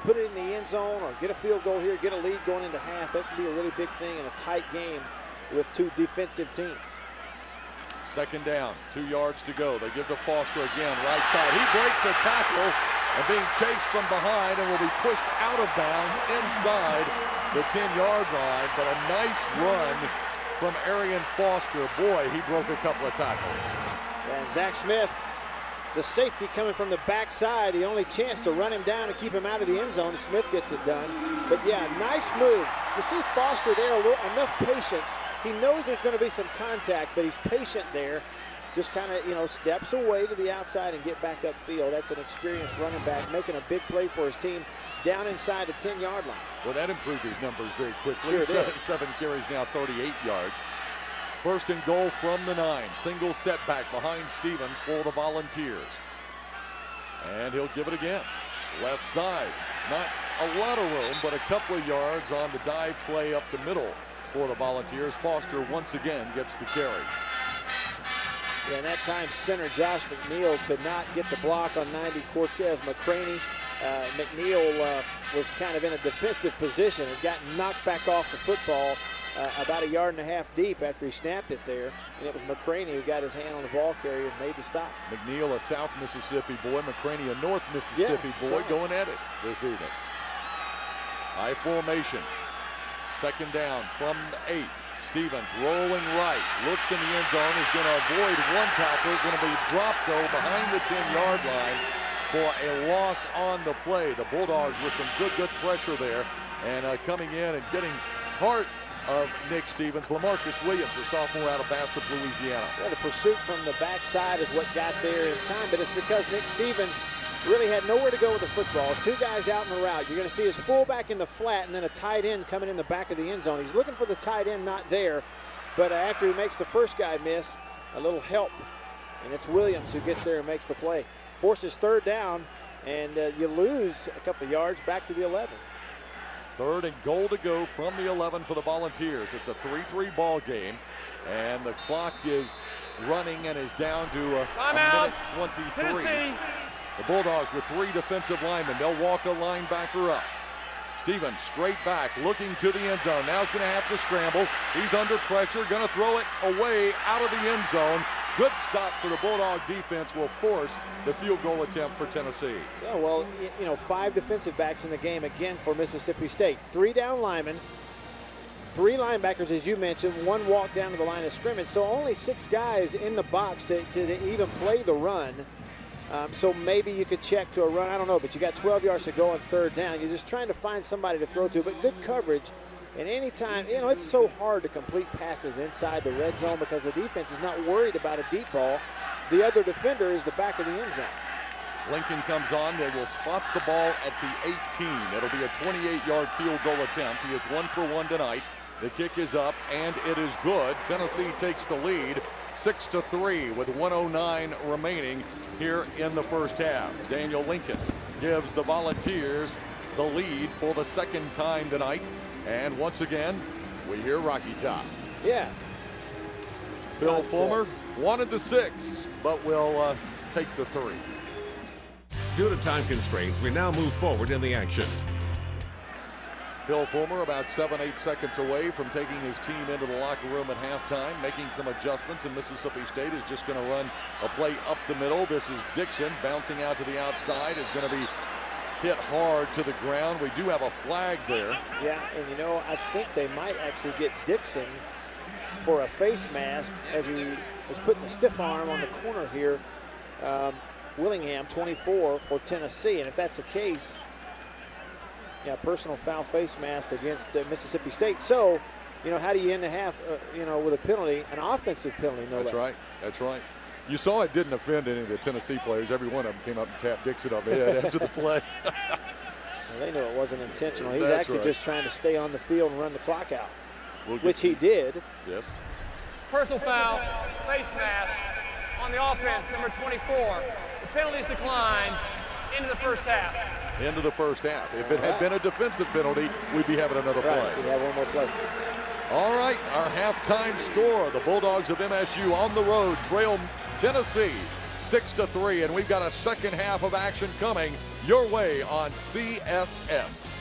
put it in the end zone or get a field goal here, get a lead going into half, that could be a really big thing in a tight game with two defensive teams. Second down, 2 yards to go. They give to Foster again, right side. He breaks a tackle and being chased from behind and will be pushed out of bounds inside the 10-yard line. But a nice run from Arian Foster. Boy, he broke a couple of tackles. And Zach Smith, the safety coming from the backside, the only chance to run him down and keep him out of the end zone. Smith gets it done. But yeah, nice move. You see Foster there, enough patience. He knows there's going to be some contact, but he's patient there. Just kind of, you know, steps away to the outside and get back upfield. That's an experienced running back making a big play for his team down inside the 10-yard line. Well, that improved his numbers very quickly. Sure did. 7 carries now, 38 yards. First and goal from the 9. Single setback behind Stevens for the Volunteers. And he'll give it again. Left side. Not a lot of room, but a couple of yards on the dive play up the middle for the Volunteers. Foster once again gets the carry. Yeah, and that time center Josh McNeil could not get the block on 90 Cortez McCraney. McNeil was kind of in a defensive position and got knocked back off the football about 1.5 yards deep after he snapped it there. And it was McCraney who got his hand on the ball carrier and made the stop. McNeil, a South Mississippi boy. McCraney, a North Mississippi boy, going at it this evening. High formation. Second down from the 8. Stevens rolling right, looks in the end zone, is going to avoid one tackle, going to be dropped though behind the 10-yard line for a loss on the play. The Bulldogs with some good pressure there, and coming in and getting part of Nick Stevens. LaMarcus Williams, a sophomore out of Bastrop, Louisiana. Yeah, the pursuit from the backside is what got there in time, but it's because Nick Stevens really had nowhere to go with the football. 2 guys out in the route. You're going to see his fullback in the flat and then a tight end coming in the back of the end zone. He's looking for the tight end, not there. But after he makes the first guy miss, a little help. And it's Williams who gets there and makes the play. Forces third down, and you lose a couple of yards back to the 11. Third and goal to go from the 11 for the Volunteers. It's a 3-3 ball game, and the clock is running and is down to a minute 23. Tennessee. The Bulldogs with 3 defensive linemen. They'll walk a linebacker up. Stevens straight back, looking to the end zone. Now he's going to have to scramble. He's under pressure, going to throw it away out of the end zone. Good stop for the Bulldog defense, will force the field goal attempt for Tennessee. Yeah, well, you know, 5 defensive backs in the game again for Mississippi State. 3 down linemen, 3 linebackers, as you mentioned, 1 walk down to the line of scrimmage. So only 6 guys in the box to even play the run. So maybe you could check to a run. I don't know, but you got 12 yards to go on third down. You're just trying to find somebody to throw to, but good coverage. And anytime, you know, it's so hard to complete passes inside the red zone because the defense is not worried about a deep ball. The other defender is the back of the end zone. Lincoln comes on. They will spot the ball at the 18. It'll be a 28-yard field goal attempt. He is 1 for 1 tonight. The kick is up, and it is good. Tennessee takes the lead 6-3 with 1:09 remaining here in the first half. Daniel Lincoln gives the Volunteers the lead for the second time tonight. And once again, we hear Rocky Top. Yeah. Phil Fulmer wanted the 6, but will take the 3. Due to time constraints, we now move forward in the action. Phil Fulmer about 7-8 seconds away from taking his team into the locker room at halftime, making some adjustments, and Mississippi State is just going to run a play up the middle. This is Dixon bouncing out to the outside. It's going to be hit hard to the ground. We do have a flag there. Yeah, and you know, I think they might actually get Dixon for a face mask as he was putting a stiff arm on the corner here. Willingham, 24 for Tennessee, and if that's the case, yeah, personal foul face mask against Mississippi State. So, you know, how do you end the half, you know, with a penalty, an offensive penalty, no less? That's right. That's right. You saw it didn't offend any of the Tennessee players. Every one of them came up and tapped Dixon on the head after the play. Well, they knew it wasn't intentional. He's That's actually right. just trying to stay on the field and run the clock out, which he did. Yes. Personal foul, face mask on the offense, number 24. The penalty's declined into the first half. Into the first half. If it had been a defensive penalty, we'd be having another play. Right, we have one more play. All right, our halftime score. The Bulldogs of MSU on the road trail Tennessee 6-3, and we've got a second half of action coming your way on CSS.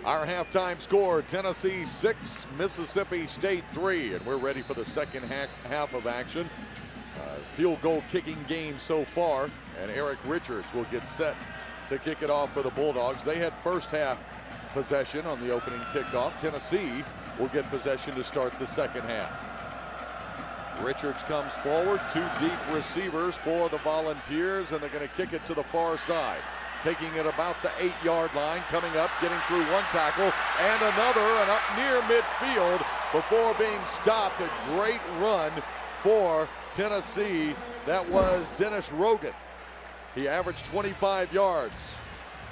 Our halftime score, Tennessee 6, Mississippi State 3, and we're ready for the second half of action. Field goal kicking game so far, and Eric Richards will get set to kick it off for the Bulldogs. They had first half possession on the opening kickoff. Tennessee will get possession to start the second half. Richards comes forward, 2 deep receivers for the Volunteers, and they're going to kick it to the far side. Taking it about the 8-yard line, coming up, getting through one tackle, and another, and up near midfield before being stopped. A great run for Tennessee. That was Dennis Rogan. He averaged 25 yards.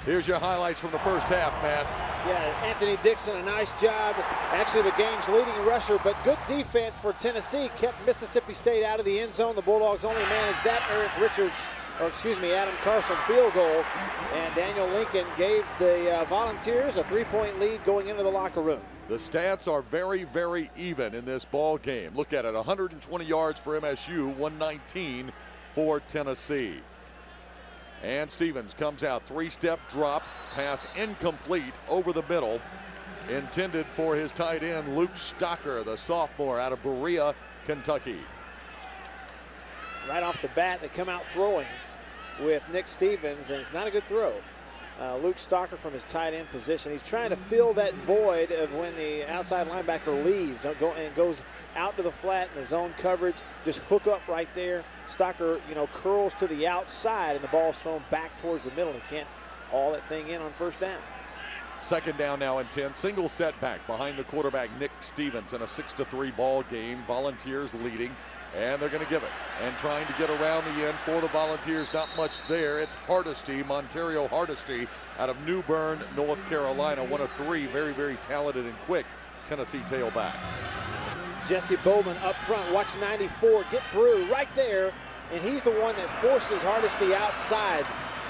Here's your highlights from the first half, Matt. Yeah, Anthony Dixon, a nice job. Actually, the game's leading rusher, but good defense for Tennessee. Kept Mississippi State out of the end zone. The Bulldogs only managed that Adam Carson field goal. And Daniel Lincoln gave the Volunteers a 3-point lead going into the locker room. The stats are very, very even in this ball game. Look at it, 120 yards for MSU, 119 for Tennessee. And Stevens comes out, 3-step drop, pass incomplete over the middle, intended for his tight end, Luke Stocker, the sophomore out of Berea, Kentucky. Right off the bat, they come out throwing with Nick Stevens, and it's not a good throw. Luke Stocker from his tight end position. He's trying to fill that void of when the outside linebacker leaves and goes out to the flat in the zone coverage. Just hook up right there. Stocker, curls to the outside, and the ball's thrown back towards the middle. He can't haul that thing in on first down. Second down now and 10. Single setback behind the quarterback, Nick Stevens, in a 6-3 ball game. Volunteers leading. And they're going to give it. And trying to get around the end for the Volunteers. Not much there. It's Hardesty, Montario Hardesty, out of New Bern, North Carolina. One of 3 very, very talented and quick Tennessee tailbacks. Jesse Bowman up front. Watch 94 get through right there. And he's the one that forces Hardesty outside.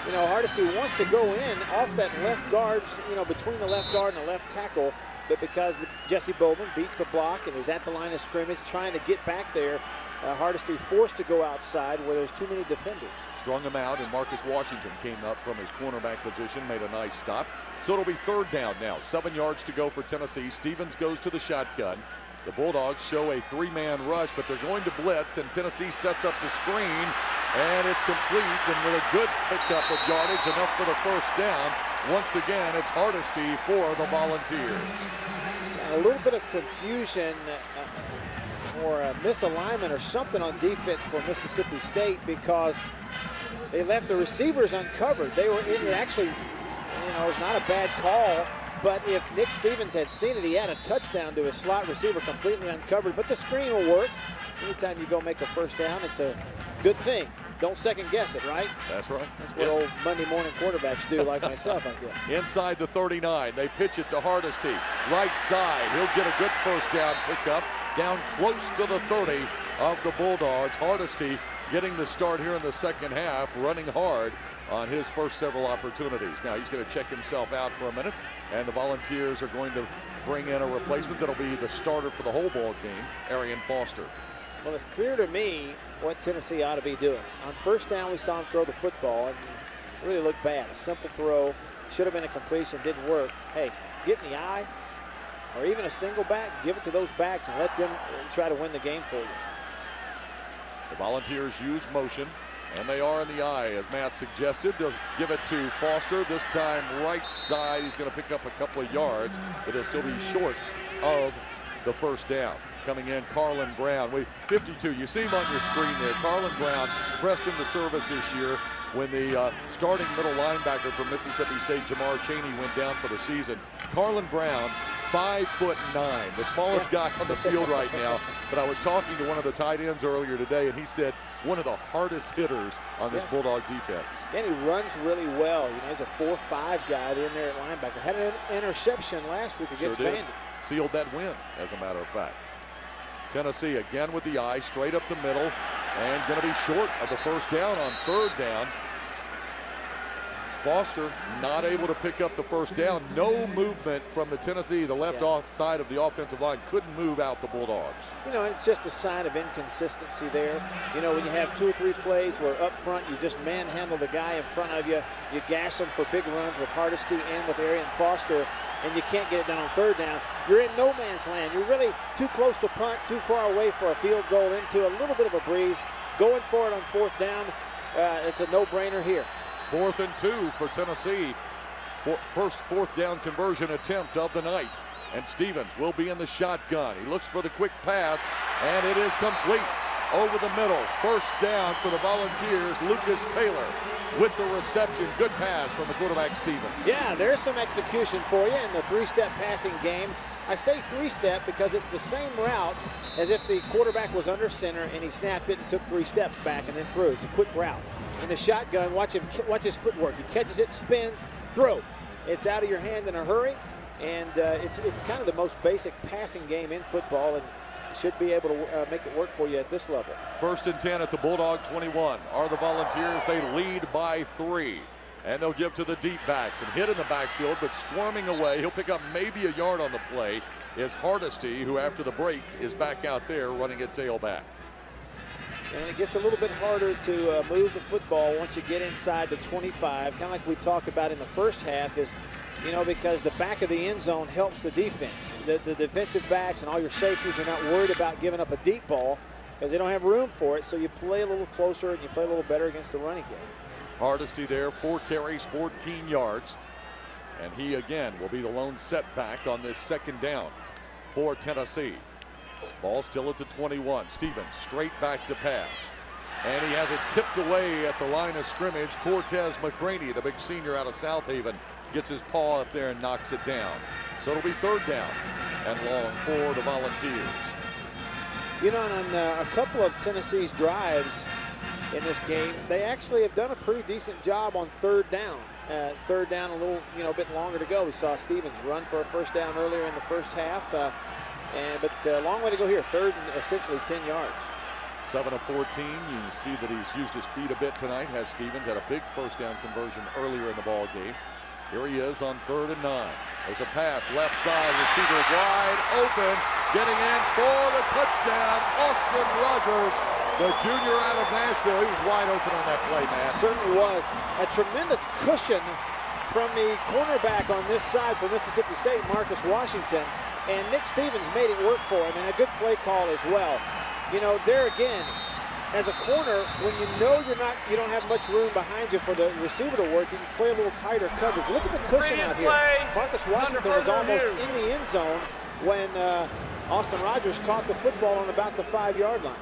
Hardesty wants to go in off that left guard, between the left guard and the left tackle. But because Jesse Bowman beats the block and is at the line of scrimmage trying to get back there, Hardesty forced to go outside where there's too many defenders. Strung him out, and Marcus Washington came up from his cornerback position, made a nice stop. So it'll be third down now. 7 yards to go for Tennessee. Stevens goes to the shotgun. The Bulldogs show a 3-man rush, but they're going to blitz, and Tennessee sets up the screen, and it's complete, and with a good pickup of yardage, enough for the first down. Once again, it's Hardesty for the Volunteers. A little bit of confusion or a misalignment or something on defense for Mississippi State, because they left the receivers uncovered. They were in, actually, it was not a bad call, but if Nick Stevens had seen it, he had a touchdown to his slot receiver completely uncovered. But the screen will work. Anytime you go make a first down, it's a good thing. Don't second guess it, right? That's right. That's what old Monday morning quarterbacks do, like myself, I guess. Inside the 39, they pitch it to Hardesty. Right side, he'll get a good first down pickup. Down close to the 30 of the Bulldogs. Hardesty getting the start here in the second half, running hard on his first several opportunities. Now he's going to check himself out for a minute, and the Volunteers are going to bring in a replacement that'll be the starter for the whole ball game, Arian Foster. Well, it's clear to me what Tennessee ought to be doing. On first down, we saw him throw the football, and it really looked bad. A simple throw, should have been a completion, didn't work. Hey, get in the eye, or even a single back, give it to those backs and let them try to win the game for you. The Volunteers use motion, and they are in the eye, as Matt suggested. They'll give it to Foster, this time right side. He's going to pick up a couple of yards, but he'll still be short of the first down. Coming in, Carlin Brown. 52, you see him on your screen there. Carlin Brown pressed into service this year when the starting middle linebacker from Mississippi State, Jamar Chaney, went down for the season. Carlin Brown, 5'9", the smallest guy on the field right now. But I was talking to one of the tight ends earlier today, and he said one of the hardest hitters on this Bulldog defense. And he runs really well. He's a 4'5" guy in there at linebacker. Had an interception last week against Vandy. Sealed that win, as a matter of fact. Tennessee again with the eye, straight up the middle, and going to be short of the first down on third down. Foster not able to pick up the first down. No movement from the Tennessee. The left off side of the offensive line couldn't move out the Bulldogs. You know, it's just a sign of inconsistency there. You know, when you have 2 or 3 plays where up front you just manhandle the guy in front of you, you gash them for big runs with Hardesty and with Arian Foster, and you can't get it done on third down, you're in no man's land. You're really too close to punt, too far away for a field goal into a little bit of a breeze. Going for it on fourth down, it's a no-brainer here. 4th and 2 for Tennessee. First fourth down conversion attempt of the night. And Stevens will be in the shotgun. He looks for the quick pass, and it is complete. Over the middle. First down for the Volunteers. Lucas Taylor with the reception. Good pass from the quarterback, Stevens. Yeah, there's some execution for you in the 3-step passing game. I say 3-step because it's the same routes as if the quarterback was under center and he snapped it and took 3 steps back and then threw. It's a quick route. In the shotgun, watch his footwork. He catches it, spins, throw. It's out of your hand in a hurry, and it's kind of the most basic passing game in football, and should be able to make it work for you at this level. 1st and 10 at the Bulldog 21. Are the Volunteers? They lead by 3. And they'll give to the deep back. Can hit in the backfield, but squirming away. He'll pick up maybe a yard on the play. Is Hardesty, who after the break is back out there running at tailback. And it gets a little bit harder to move the football once you get inside the 25, kind of like we talked about in the first half, is, you know, because the back of the end zone helps the defense. The defensive backs and all your safeties are not worried about giving up a deep ball because they don't have room for it, so you play a little closer and you play a little better against the running game. Hardesty there, 4 carries, 14 yards. And he again will be the lone setback on this second down for Tennessee. Ball still at the 21. Stevens straight back to pass. And he has it tipped away at the line of scrimmage. Cortez McCraney, the big senior out of South Haven, gets his paw up there and knocks it down. So it'll be 3rd down and long for the Volunteers. You know, on a couple of Tennessee's drives in this game, they actually have done a pretty decent job on 3rd down. 3rd down, a little, bit longer to go. We saw Stevens run for a first down earlier in the first half, but a long way to go here. 3rd and essentially 10 yards. 7 of 14. You see that he's used his feet a bit tonight. Has Stevens had a big first down conversion earlier in the ball game. Here he is on 3rd and 9. There's a pass left side, receiver wide open, getting in for the touchdown. Austin Rogers, the junior out of Nashville. He was wide open on that play, Matt. Certainly was. A tremendous cushion from the cornerback on this side for Mississippi State, Marcus Washington. And Nick Stevens made it work for him, and a good play call as well. You know, there again, as a corner, when you know you don't have much room behind you for the receiver to work, you can play a little tighter coverage. Look at the cushion out here. Marcus Washington was almost in the end zone when Austin Rogers caught the football on about the 5-yard line.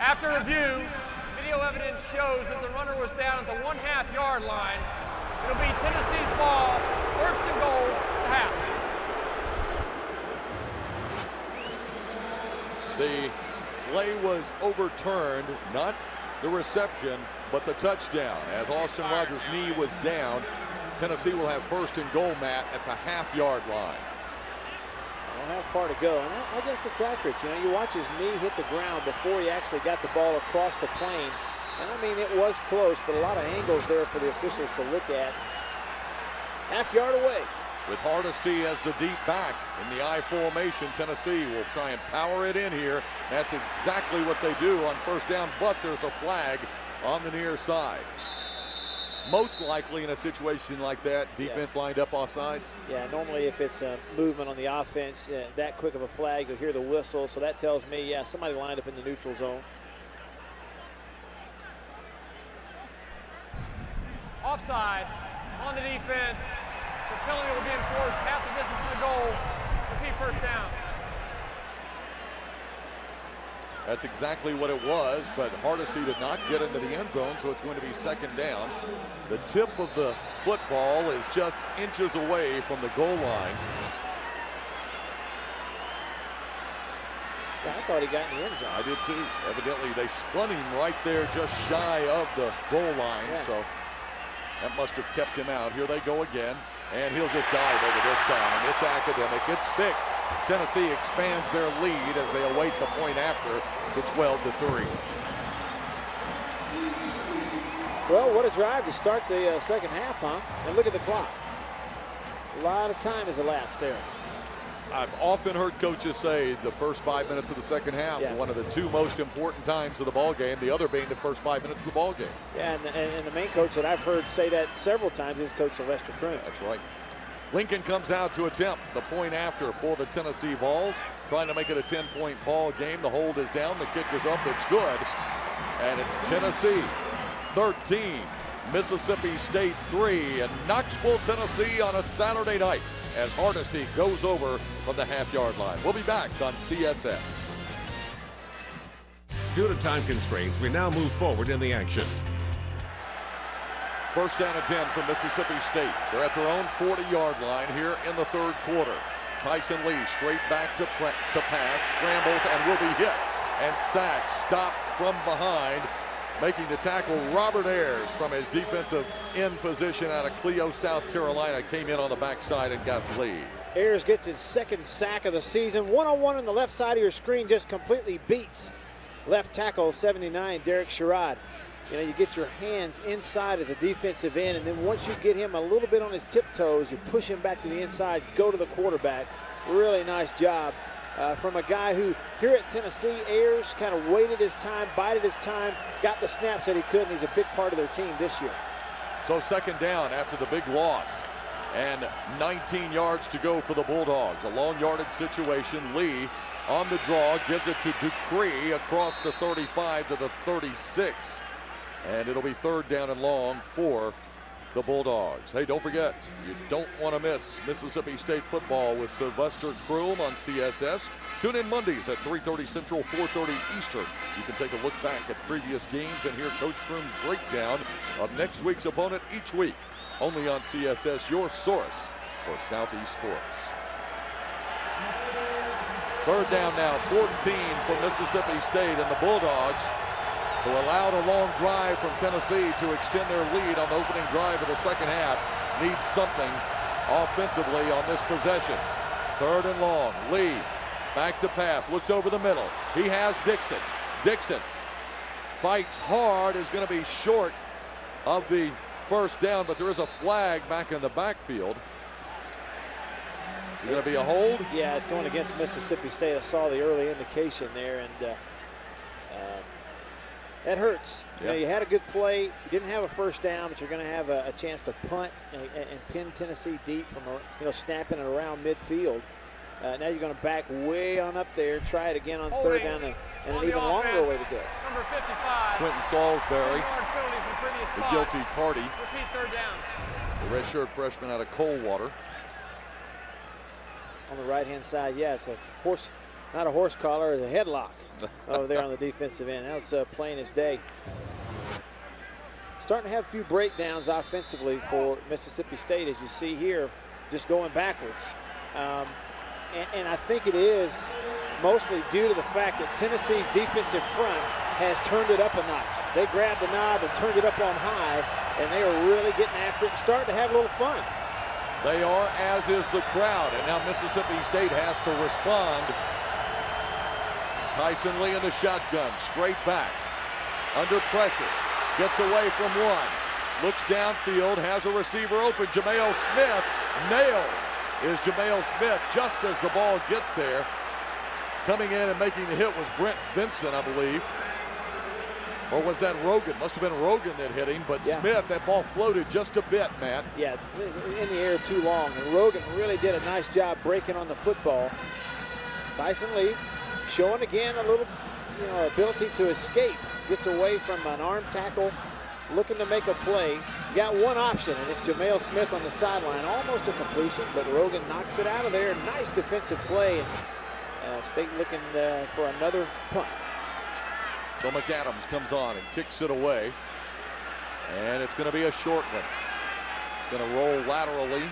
After review, video evidence shows that the runner was down at the 1/2 yard line. It'll be Tennessee's ball, 1st and goal, to half. The play was overturned, not the reception, but the touchdown. As Austin Rogers' knee was down, Tennessee will have 1st and goal, Matt, at the 1/2 yard line. Don't have far to go, and I guess it's accurate. You know, you watch his knee hit the ground before he actually got the ball across the plane. And I mean, it was close, but a lot of angles there for the officials to look at. 1/2 yard away. With Hardesty as the deep back in the I formation, Tennessee will try and power it in here. That's exactly what they do on 1st down, but there's a flag on the near side. Most likely in a situation like that, defense lined up offsides. Yeah, normally if it's a movement on the offense, that quick of a flag, you'll hear the whistle. So that tells me, yeah, somebody lined up in the neutral zone. Offside on the defense. The penalty will be enforced half the distance to the goal. Repeat 1st down. That's exactly what it was, but Hardesty did not get into the end zone, so it's going to be 2nd down. The tip of the football is just inches away from the goal line. Yeah, I thought he got in the end zone. I did too. Evidently, they spun him right there just shy of the goal line, so that must have kept him out. Here they go again, and he'll just dive over this time. It's academic. It's 6. Tennessee expands their lead as they await the point after to 12-3. Well, what a drive to start the second half, huh? And look at the clock. A lot of time has elapsed there. I've often heard coaches say the first 5 minutes of the second half, Yeah. one of the two most important times of the ball game, the other being the first 5 minutes of the ball game. Yeah, and the main coach that I've heard say that several times is Coach Sylvester Croom. That's right. Lincoln comes out to attempt the point after for the Tennessee Vols, trying to make it a 10-point ball game. The hold is down, the kick is up, it's good. And it's Tennessee 13, Mississippi State 3 in Knoxville, Tennessee on a Saturday night as Hardesty goes over from the half-yard line. We'll be back on CSS. Due to time constraints, we now move forward in the action. First down and 10 for Mississippi State. They're at their own 40-yard line here in the third quarter. Tyson Lee straight back to pass, scrambles and will be hit and sacked, stopped from behind. Making the tackle, Robert Ayers from his defensive end position out of Clio, South Carolina, came in on the backside and got the lead. Ayers gets his second sack of the season. One-on-one on the left side of your screen, just completely beats left tackle 79, Derek Sherrod. You know, you get your hands inside as a defensive end, and then once you get him a little bit on his tiptoes, you push him back to the inside, go to the quarterback. Really nice job from a guy who, here at Tennessee, Ayers kind of waited his time, bided his time, got the snaps that he could, and he's a big part of their team this year. So second down after the big loss, and 19 yards to go for the Bulldogs. A long yardage situation. Lee on the draw, gives it to Dupree across the 35 to the 36. And it'll be third down and long for the Bulldogs. Hey, don't forget, you don't want to miss Mississippi State football with Sylvester Croom on CSS. Tune in Mondays at 3:30 Central, 4:30 Eastern. You can take a look back at previous games and hear Coach Croom's breakdown of next week's opponent each week. Only on CSS, your source for Southeast sports. Third down now, 14 for Mississippi State, and the Bulldogs, who allowed a long drive from Tennessee to extend their lead on the opening drive of the second half, needs something offensively on this possession. Third and long, Lee back to pass, looks over the middle. He has Dixon. Dixon fights hard, is going to be short of the first down, but there is a flag back in the backfield. Is it going to be a hold? Yeah, it's going against Mississippi State. I saw the early indication there, and that hurts. Yep. You know, you had a good play. You didn't have a first down, but you're going to have a chance to punt and pin Tennessee deep from, snapping it around midfield. Now you're going to back way on up there, try it again on third down, and an even longer way to go. Number 55. Quentin Salisbury, 10-yard penalty from previous the spot. guilty party. Repeat third down. The redshirt freshman out of Coldwater. On the right-hand side, yeah, it's a horse, not a horse collar, it's a headlock over there on the defensive end. That was plain as day. Starting to have a few breakdowns offensively for Mississippi State, as you see here, just going backwards. And I think it is mostly due to the fact that Tennessee's defensive front has turned it up a notch. They grabbed the knob and turned it up on high, and they are really getting after it and starting to have a little fun. They are, as is the crowd, and now Mississippi State has to respond. Tyson Lee in the shotgun, straight back, under pressure, gets away from one, looks downfield, has a receiver open, Jamale Smith, nailed is Jamale Smith just as the ball gets there. Coming in and making the hit was Brent Vinson, I believe. Or was that Rogan? Must have been Rogan that hit him, but Yeah. Smith, that ball floated just a bit, Matt. Yeah, in the air too long. And Rogan really did a nice job breaking on the football. Tyson Lee showing again a little, ability to escape. Gets away from an arm tackle, looking to make a play. You got one option, and it's Jamale Smith on the sideline. Almost a completion, but Rogan knocks it out of there. Nice defensive play. And State looking for another punt. So McAdams comes on and kicks it away. And it's going to be a short one. It's going to roll laterally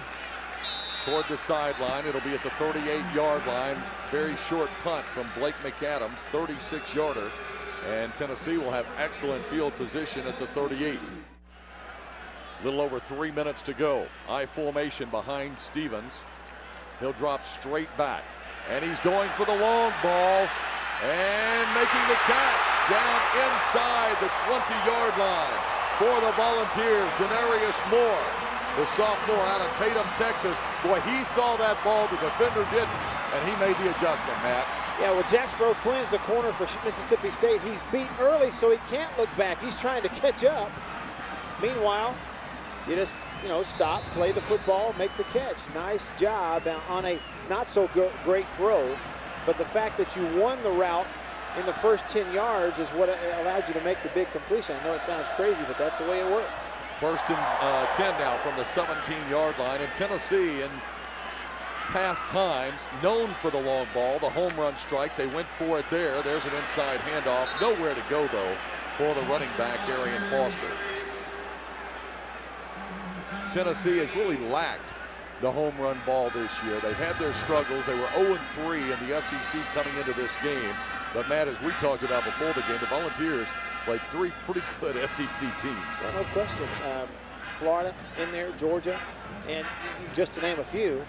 toward the sideline. It'll be at the 38-yard line. Very short punt from Blake McAdams, 36-yarder. And Tennessee will have excellent field position at the 38. Little over 3 minutes to go. I formation behind Stevens. He'll drop straight back. And he's going for the long ball. And making the catch down inside the 20-yard line. for the Volunteers. Denarius Moore, the sophomore out of Tatum, Texas. Boy, he saw that ball. The defender didn't, and he made the adjustment, Matt. Yeah, well, Jacksboro Quinn's the corner for Mississippi State. He's beat early, so he can't look back. He's trying to catch up. Meanwhile, you just, stop, play the football, make the catch. Nice job on a not-so-great throw. But the fact that you won the route in the first 10 yards is what allowed you to make the big completion. I know it sounds crazy, but that's the way it works. First and 10 now from the 17-yard line. And Tennessee, in past times, known for the long ball, the home run strike. They went for it there. There's an inside handoff. Nowhere to go, though, for the running back, Arian Foster. Tennessee has really lacked the home run ball this year. They've had their struggles. They were 0-3 in the SEC coming into this game. But, Matt, as we talked about before the game, the Volunteers played 3 pretty good SEC teams. No question. Florida in there, Georgia, and just to name a few.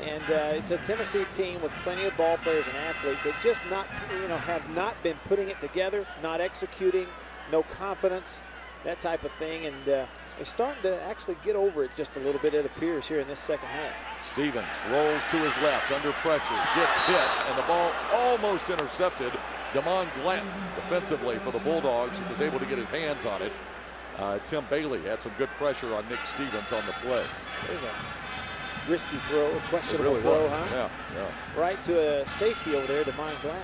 And it's a Tennessee team with plenty of ball players and athletes that just have not been putting it together, not executing, no confidence, that type of thing. And they're starting to actually get over it just a little bit, it appears, here in this second half. Stevens rolls to his left under pressure, gets hit, and the ball almost intercepted. Damon Glanton, defensively for the Bulldogs, was able to get his hands on it. Tim Bailey had some good pressure on Nick Stevens on the play. There's a risky throw, a questionable really throw, was. huh? Yeah. Right to a safety over there, Damon Glanton.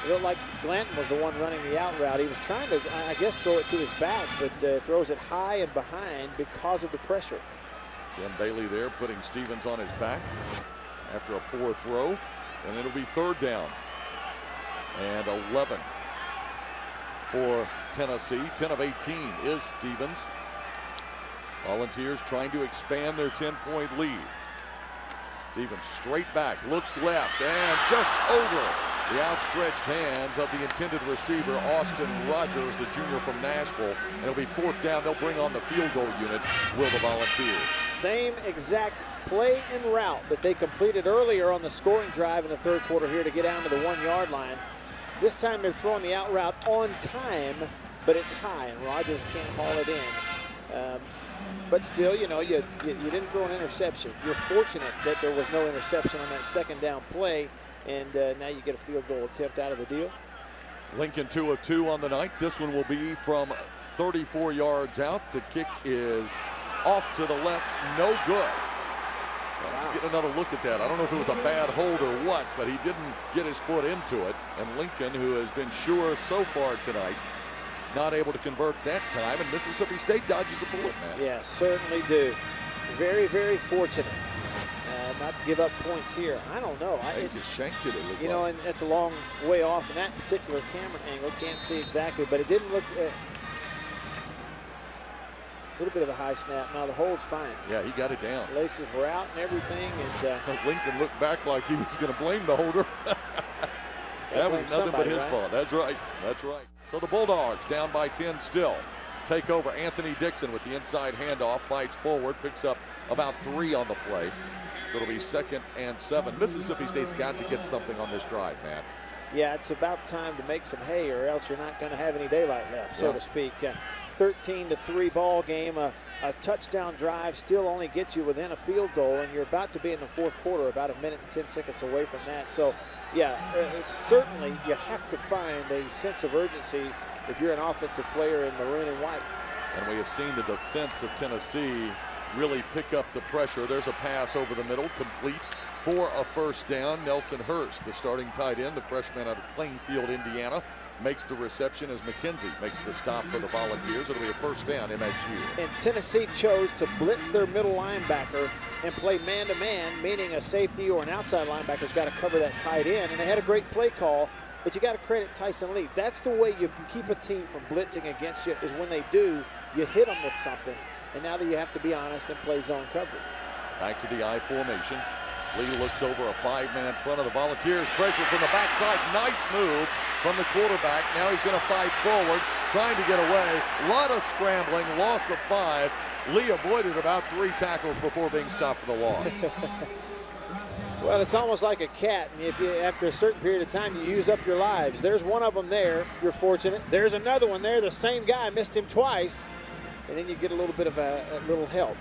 It looked like Glanton was the one running the out route. He was trying to, I guess, throw it to his back, but throws it high and behind because of the pressure. Tim Bailey there putting Stevens on his back after a poor throw, and it'll be 3rd down and 11 for Tennessee. 10 of 18 is Stevens. Volunteers trying to expand their 10-point lead. Stevens straight back, looks left, and just over the outstretched hands of the intended receiver, Austin Rogers, the junior from Nashville. And it'll be 4th down. They'll bring on the field goal unit, will the Volunteers. Same exact play and route that they completed earlier on the scoring drive in the 3rd quarter here to get down to the 1-yard line. This time they're throwing the out route on time, but it's high, and Rogers can't haul it in. But still, you didn't throw an interception. You're fortunate that there was no interception on that 2nd down play, and now you get a field goal attempt out of the deal. Lincoln 2 of 2 on the night. This one will be from 34 yards out. The kick is off to the left, no good. Let's get another look at that. I don't know if it was a bad hold or what, but he didn't get his foot into it. And Lincoln, who has been sure so far tonight, not able to convert that time, and Mississippi State dodges a bullet, man. Yeah, certainly do. Very, very fortunate not to give up points here. I don't know. They just shanked it. And that's a long way off in that particular camera angle. Can't see exactly, but it didn't look a little bit of a high snap. Now the hold's fine. Yeah, he got it down. Laces were out and everything, and Lincoln looked back like he was going to blame the holder. That was nothing but his fault. That's right. That's right. So the Bulldogs down by 10 still. Take over. Anthony Dixon with the inside handoff, fights forward, picks up about 3 on the play. So it'll be 2nd and 7. Mississippi State's got to get something on this drive, man. Yeah, it's about time to make some hay, or else you're not going to have any daylight left, so to speak. 13-3 ball game. A touchdown drive still only gets you within a field goal, and you're about to be in the 4th quarter, about 1 minute and 10 seconds away from that. So, yeah, certainly you have to find a sense of urgency if you're an offensive player in maroon and white. And we have seen the defense of Tennessee really pick up the pressure. There's a pass over the middle, complete for a 1st down. Nelson Hurst, the starting tight end, the freshman out of Plainfield, Indiana, makes the reception as McKenzie makes the stop for the Volunteers. It'll be a 1st down, MSU. And Tennessee chose to blitz their middle linebacker and play man-to-man, meaning a safety or an outside linebacker's got to cover that tight end. And they had a great play call, but you got to credit Tyson Lee. That's the way you keep a team from blitzing against you, is when they do, you hit them with something. And now that you have to be honest and play zone coverage. Back to the I formation. Lee looks over a 5-man front of the Volunteers. Pressure from the backside. Nice move from the quarterback. Now he's going to fight forward, trying to get away. A lot of scrambling, loss of 5. Lee avoided about 3 tackles before being stopped for the loss. Well, it's almost like a cat. And if you, after a certain period of time, you use up your lives. There's one of them there. You're fortunate. There's another one there. The same guy missed him twice. and then you get a little bit of a little help.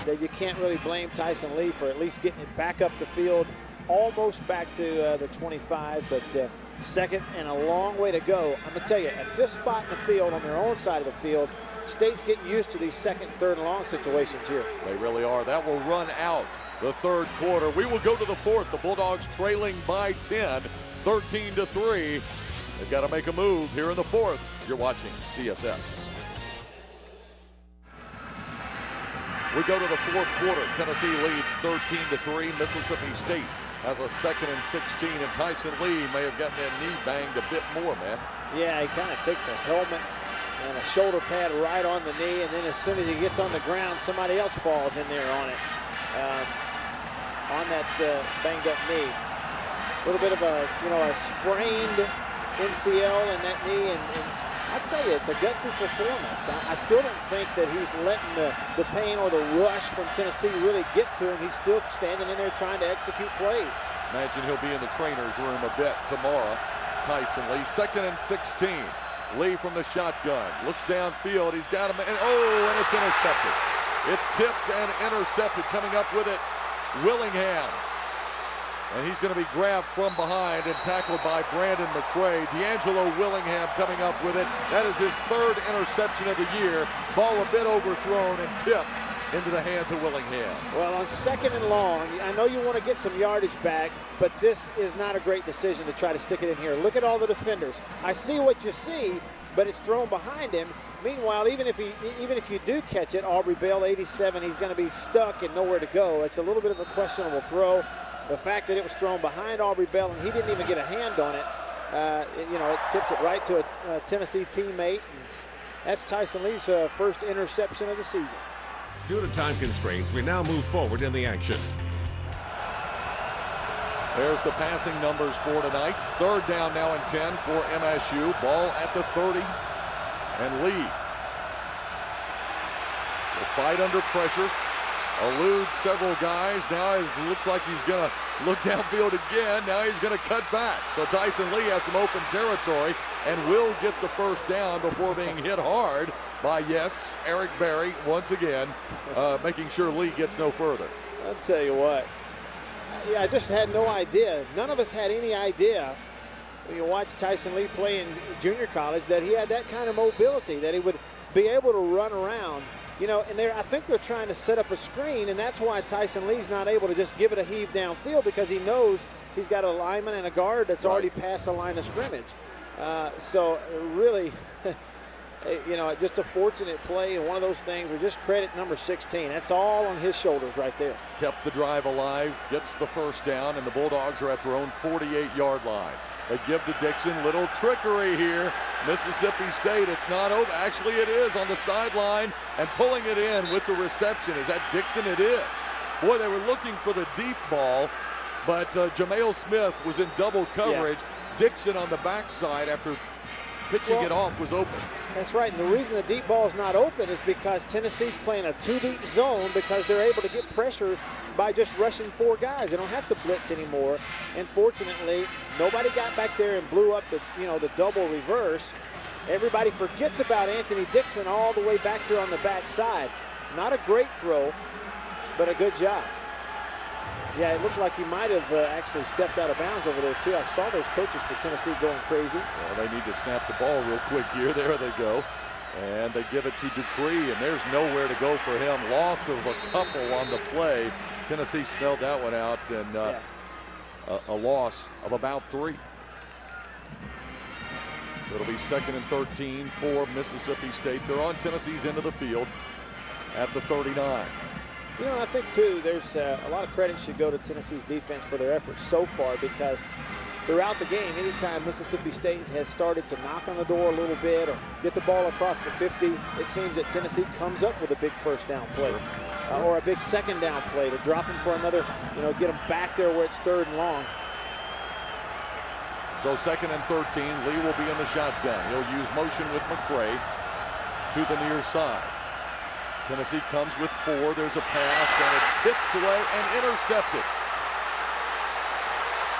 And you can't really blame Tyson Lee for at least getting it back up the field, almost back to the 25, but second and a long way to go. I'm going to tell you, at this spot in the field, on their own side of the field, State's getting used to these second, third, and long situations here. They really are. That will run out the third quarter. We will go to the fourth. The Bulldogs trailing by 10, 13-3. They've got to make a move here in the fourth. You're watching CSS. We go to the fourth quarter. Tennessee leads 13-3. Mississippi State has a 2nd and 16, and Tyson Lee may have gotten that knee banged a bit more, man. Yeah, he kind of takes a helmet and a shoulder pad right on the knee, and then as soon as he gets on the ground, somebody else falls in there on it, on that banged up knee. A little bit of a sprained MCL in that knee, and I tell you, it's a gutsy performance. I still don't think that he's letting the pain or the rush from Tennessee really get to him. He's still standing in there trying to execute plays. Imagine he'll be in the trainer's room a bit tomorrow. Tyson Lee, 2nd and 16. Lee from the shotgun, looks downfield. He's got him, and it's intercepted. It's tipped and intercepted. Coming up with it, Willingham. And he's going to be grabbed from behind and tackled by Brandon McCray. D'Angelo Willingham coming up with it. That is his 3rd interception of the year. Ball a bit overthrown and tipped into the hands of Willingham. Well, on 2nd and long, I know you want to get some yardage back, but this is not a great decision to try to stick it in here. Look at all the defenders. I see what you see, but it's thrown behind him. Meanwhile, even if you do catch it, Aubrey Bell, 87, he's going to be stuck and nowhere to go. It's a little bit of a questionable throw. The fact that it was thrown behind Aubrey Bell and he didn't even get a hand on it, it tips it right to a Tennessee teammate. And that's Tyson Lee's first interception of the season. Due to time constraints, we now move forward in the action. There's the passing numbers for tonight. 3rd down now and 10 for MSU. Ball at the 30, and Lee will fight under pressure. Eludes several guys. Now it looks like he's going to look downfield again. Now he's going to cut back. So Tyson Lee has some open territory and will get the first down before being hit hard by, Eric Berry once again, making sure Lee gets no further. I'll tell you what. I just had no idea. None of us had any idea when you watch Tyson Lee play in junior college that he had that kind of mobility, that he would be able to run around. And I think they're trying to set up a screen, and that's why Tyson Lee's not able to just give it a heave downfield, because he knows he's got a lineman and a guard that's already past the line of scrimmage. So really, just a fortunate play, and one of those things. We just credit number 16. That's all on his shoulders right there. Kept the drive alive, gets the first down, and the Bulldogs are at their own 48-yard line. They give to Dixon. Little trickery here. Mississippi State, it's not over. Actually, it is on the sideline, and pulling it in with the reception. Is that Dixon? It is. Boy, they were looking for the deep ball, but Jamale Smith was in double coverage. Yeah. Dixon on the backside after pitching it off was open. That's right, and the reason the deep ball is not open is because Tennessee's playing a 2-deep zone, because they're able to get pressure by just rushing 4 guys. They don't have to blitz anymore. And fortunately, nobody got back there and blew up the double reverse. Everybody forgets about Anthony Dixon all the way back here on the backside. Not a great throw, but a good job. Yeah, it looked like he might have actually stepped out of bounds over there, too. I saw those coaches for Tennessee going crazy. Well, they need to snap the ball real quick here. There they go. And they give it to Dupree, and there's nowhere to go for him. Loss of a couple on the play. Tennessee spelled that one out, and a loss of about 3. So it'll be 2nd and 13 for Mississippi State. They're on Tennessee's end of the field at the 39. I think, too, there's a lot of credit should go to Tennessee's defense for their efforts so far, because throughout the game, anytime Mississippi State has started to knock on the door a little bit or get the ball across the 50, it seems that Tennessee comes up with a big first down play or a big second down play to drop them for another, get them back there where it's 3rd and long. So 2nd and 13, Lee will be in the shotgun. He'll use motion with McCray to the near side. Tennessee comes with 4. There's a pass, and it's tipped away and intercepted.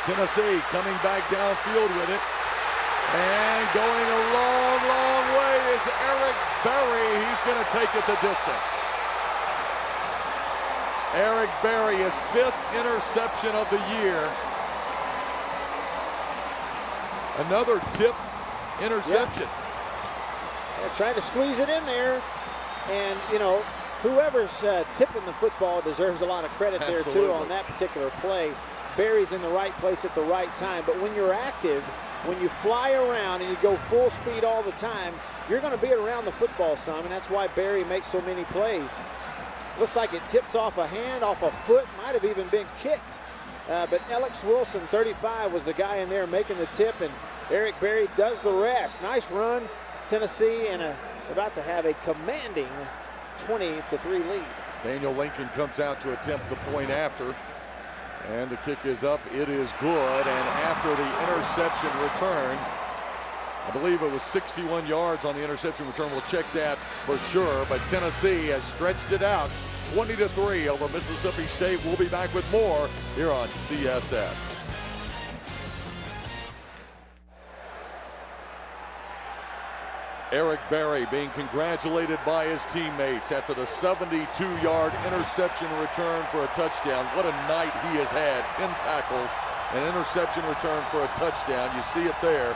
Tennessee coming back downfield with it. And going a long, long way is Eric Berry, he's going to take it the distance. Eric Berry, his 5th interception of the year. Another tipped interception. They're trying to squeeze it in there. And, you know, whoever's tipping the football deserves a lot of credit there, too, on that particular play. Berry's in the right place at the right time. But when you're active, when you fly around and you go full speed all the time, you're going to be around the football some, and that's why Berry makes so many plays. Looks like it tips off a hand, off a foot, might have even been kicked. But Alex Wilson, 35, was the guy in there making the tip, and Eric Berry does the rest. Nice run, Tennessee, and about to have a commanding 20-3 lead. Daniel Lincoln comes out to attempt the point after, and the kick is up. It is good, and after the interception return, I believe it was 61 yards on the interception return. We'll check that for sure, but Tennessee has stretched it out 20-3 over Mississippi State. We'll be back with more here on CSS. Eric Berry being congratulated by his teammates after the 72-yard interception return for a touchdown. What a night he has had. 10 tackles, an interception return for a touchdown. You see it there.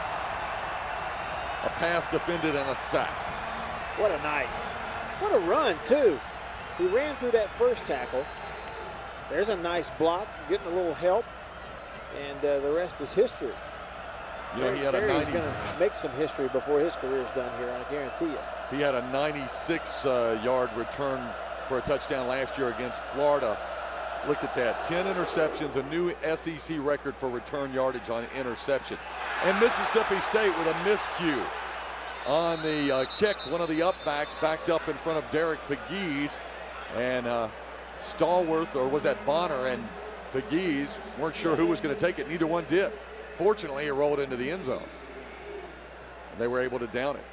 A pass defended and a sack. What a night. What a run, too. He ran through that first tackle. There's a nice block, getting a little help, and the rest is history. You know, he had Berry's going to make some history before his career's done here, I guarantee you. He had a 96-yard return for a touchdown last year against Florida. Look at that, 10 interceptions, a new SEC record for return yardage on interceptions. And Mississippi State with a miscue on the kick. One of the upbacks backed up in front of Derek Pegues, and Stallworth, or was that Bonner, and Pegues weren't sure who was going to take it. Neither one did. Fortunately, it rolled into the end zone. And they were able to down it.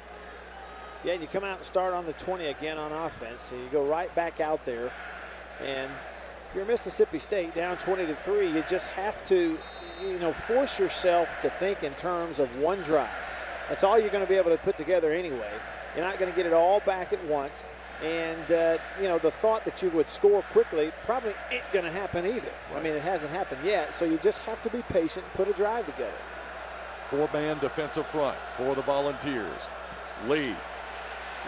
Yeah, and you come out and start on the 20 again on offense, so you go right back out there. And if you're Mississippi State down 20-3, you just have to, you know, force yourself to think in terms of one drive. That's all you're going to be able to put together anyway. You're not going to get it all back at once. And, you know, the thought that you would score quickly probably ain't going to happen either. I mean, it hasn't happened yet, so you just have to be patient and put a drive together. 4-man defensive front for the Volunteers. Lee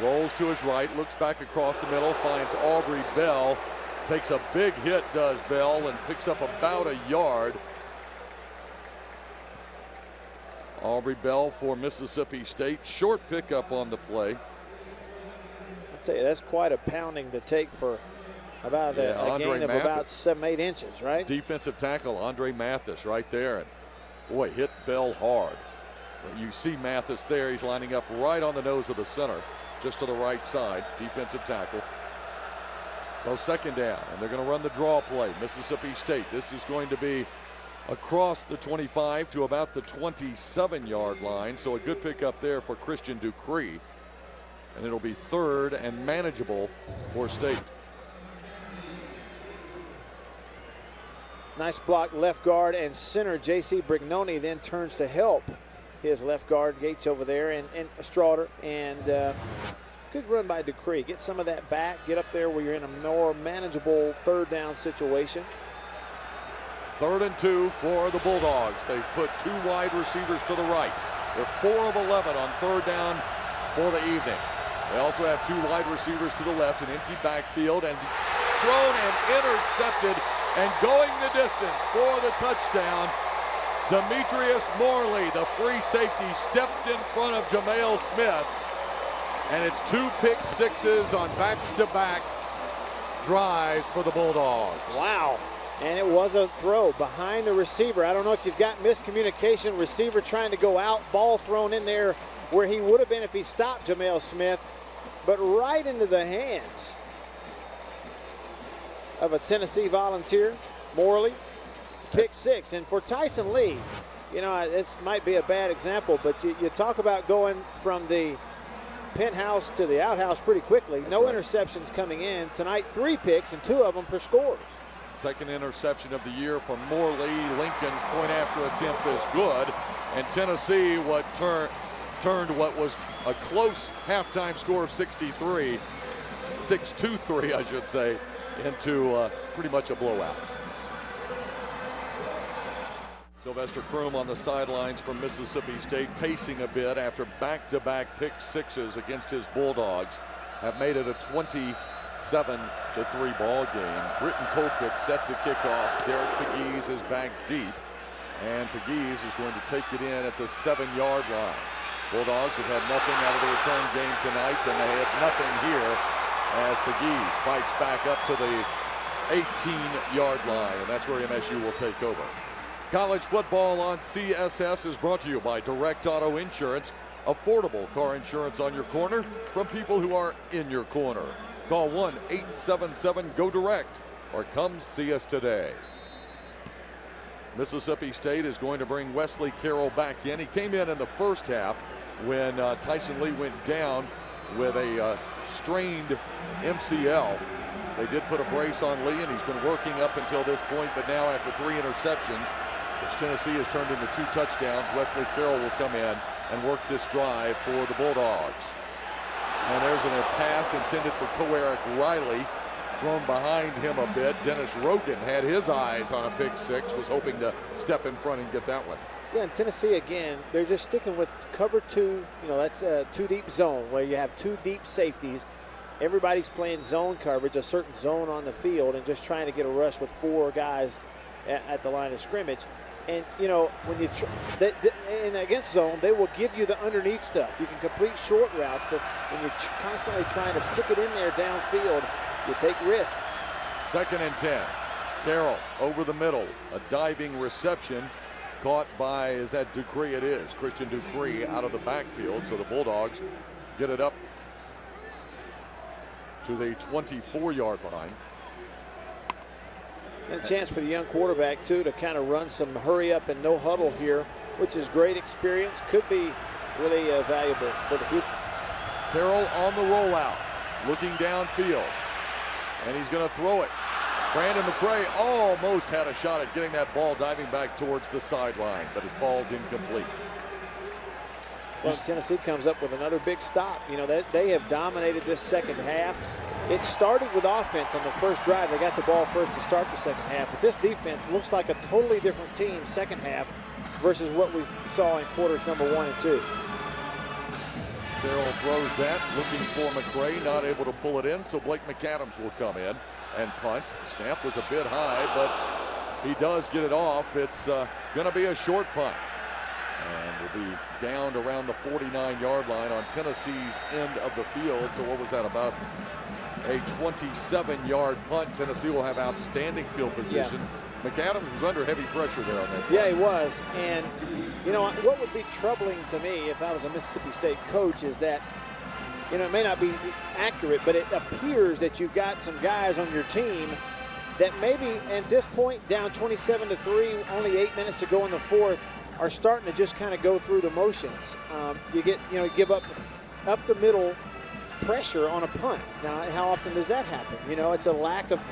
rolls to his right, looks back across the middle, finds Aubrey Bell. Takes a big hit, does Bell, and picks up about a yard. Aubrey Bell for Mississippi State. Short pickup on the play. I'll tell you, that's quite a pounding to take for about a gain of about 7-8 inches, right? Defensive tackle Andre Mathis right there. And boy, hit Bell hard. You see Mathis there. He's lining up right on the nose of the center, just to the right side. Defensive tackle. So second down, and they're going to run the draw play. Mississippi State. This is going to be across the 25 to about the 27-yard line. So a good pickup there for Christian Dupree. And it'll be third and manageable for State. Nice block, left guard and center. J.C. Brignoni then turns to help his left guard, Gates over there, and Straughter. And good run by Dupree. Get some of that back. Get up there where you're in a more manageable third down situation. 3rd and 2 for the Bulldogs. They've put 2 wide receivers to the right. They're 4 of 11 on 3rd down for the evening. They also have 2 wide receivers to the left, an empty backfield, and thrown and intercepted, and going the distance for the touchdown. Demetrius Morley, the free safety, stepped in front of Jamale Smith. And it's 2 pick sixes on back-to-back drives for the Bulldogs. Wow. And it was a throw behind the receiver. I don't know if you've got miscommunication. Receiver trying to go out, ball thrown in there where he would have been if he stopped Jamale Smith, but right into the hands of a Tennessee Volunteer, Morley. Pick 6. And for Tyson Lee, you know, this might be a bad example, but you talk about going from the penthouse to the outhouse pretty quickly. No interceptions coming in. Tonight, 3 picks and 2 of them for scores. Second interception of the year from Morley. Lincoln's point after attempt is good. And Tennessee turned what was a close halftime score of 6-2-3, I should say, into pretty much a blowout. Sylvester Croom on the sidelines from Mississippi State, pacing a bit after back-to-back pick sixes against his Bulldogs, have made it a 27-3 ball game. Britton Colquitt set to kick off. Derek Pegues is back deep, and Pegues is going to take it in at the 7-yard line. Bulldogs have had nothing out of the return game tonight, and they have nothing here as Pegues fights back up to the 18-yard line, and that's where MSU will take over. College football on CSS is brought to you by Direct Auto Insurance. Affordable car insurance on your corner from people who are in your corner. Call 1-877-GO-DIRECT or come see us today. Mississippi State is going to bring Wesley Carroll back in. He came in the first half when Tyson Lee went down with a strained MCL. They did put a brace on Lee, and he's been working up until this point, but now after 3 interceptions, which Tennessee has turned into 2 touchdowns, Wesley Carroll will come in and work this drive for the Bulldogs. And there's a pass intended for Coeric Riley, thrown behind him a bit. Dennis Rogan had his eyes on a pick six, was hoping to step in front and get that one. Yeah, and Tennessee, again, they're just sticking with cover 2. You know, that's a 2-deep zone where you have 2 deep safeties. Everybody's playing zone coverage, a certain zone on the field, and just trying to get a rush with 4 guys at the line of scrimmage. And, you know, when you in against zone, they will give you the underneath stuff. You can complete short routes, but when you're constantly trying to stick it in there downfield, you take risks. 2nd and 10. Carroll over the middle. A diving reception caught by, is that Dupree? It is. Christian Dupree out of the backfield. So the Bulldogs get it up to the 24-yard line. And a chance for the young quarterback, too, to kind of run some hurry up and no huddle here, which is great experience. Could be really valuable for the future. Carroll on the rollout, looking downfield, and he's going to throw it. Brandon McCray almost had a shot at getting that ball diving back towards the sideline, but it falls incomplete. Well, Tennessee comes up with another big stop. You know, they have dominated this second half. It started with offense on the first drive. They got the ball first to start the second half. But this defense looks like a totally different team second half versus what we saw in quarters number 1 and 2. Carroll throws that, looking for McCray, not able to pull it in, so Blake McAdams will come in and punt. Snap was a bit high, but he does get it off. It's going to be a short punt. And will be down around the 49-yard line on Tennessee's end of the field. So what was that, about a 27-yard punt? Tennessee will have outstanding field position. Yeah. McAdams was under heavy pressure there on that. Yeah, he was. And, you know, what would be troubling to me if I was a Mississippi State coach is that, you know, it may not be accurate, but it appears that you've got some guys on your team that maybe at this point, down 27-3, only 8 minutes to go in the fourth, are starting to just kind of go through the motions. You give up the middle pressure on a punt. Now, how often does that happen? You know, it's a lack of,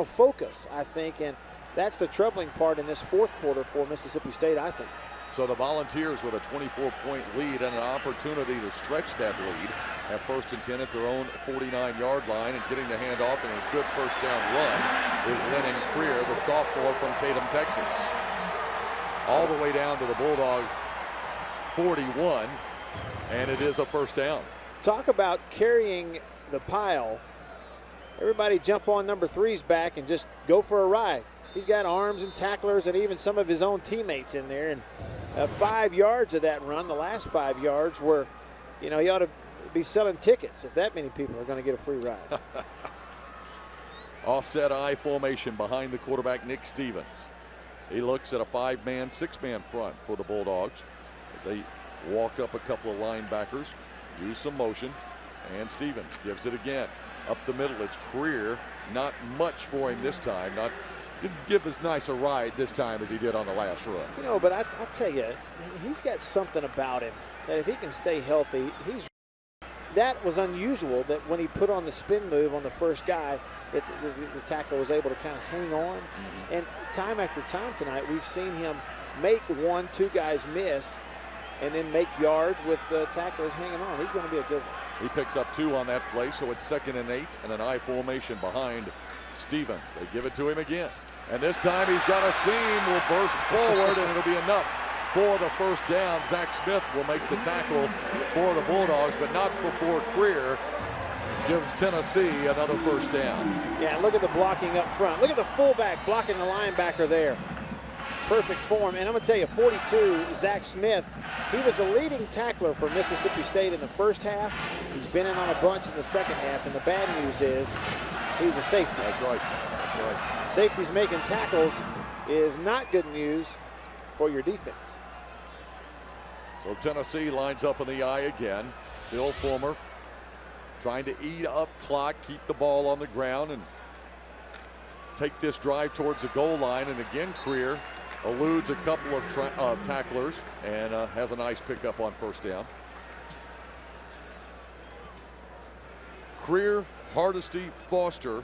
focus, I think, and that's the troubling part in this fourth quarter for Mississippi State, I think. So the Volunteers with a 24-point lead and an opportunity to stretch that lead at 1st and 10 at their own 49-yard line, and getting the handoff and a good first down run is Lennon Creer, the sophomore from Tatum, Texas. All the way down to the Bulldog 41, and it is a first down. Talk about carrying the pile. Everybody jump on number 3's back and just go for a ride. He's got arms and tacklers and even some of his own teammates in there. And 5 yards of that run, the last 5 yards were, he ought to be selling tickets if that many people are going to get a free ride. Offset I formation behind the quarterback, Nick Stevens. He looks at a 5-man, 6-man front for the Bulldogs as they walk up a couple of linebackers, use some motion, and Stevens gives it again. Up the middle, it's Creer. Not much for him this time. Didn't give as nice a ride this time as he did on the last run. But I tell you, he's got something about him that if he can stay healthy, that was unusual, that when he put on the spin move on the first guy, that the tackler was able to kind of hang on. Mm-hmm. And time after time tonight, we've seen him make 1-2 guys miss and then make yards with tacklers hanging on. He's going to be a good one. He picks up 2 on that play, so it's 2nd and 8 and an I formation behind Stevens. They give it to him again. And this time he's got a seam, will burst forward, and it'll be enough for the first down. Zach Smith will make the tackle for the Bulldogs, but not before Creer gives Tennessee another first down. Yeah, look at the blocking up front. Look at the fullback blocking the linebacker there. Perfect form. And I'm going to tell you, 42, Zach Smith, he was the leading tackler for Mississippi State in the first half. He's been in on a bunch in the second half, and the bad news is he's a safety. That's right. That's right. Safeties making tackles is not good news for your defense. So Tennessee lines up in the I again. Bill Fulmer trying to eat up clock, keep the ball on the ground, and take this drive towards the goal line. And again, Creer eludes a couple of tacklers and has a nice pickup on first down. Creer, Hardesty, Foster,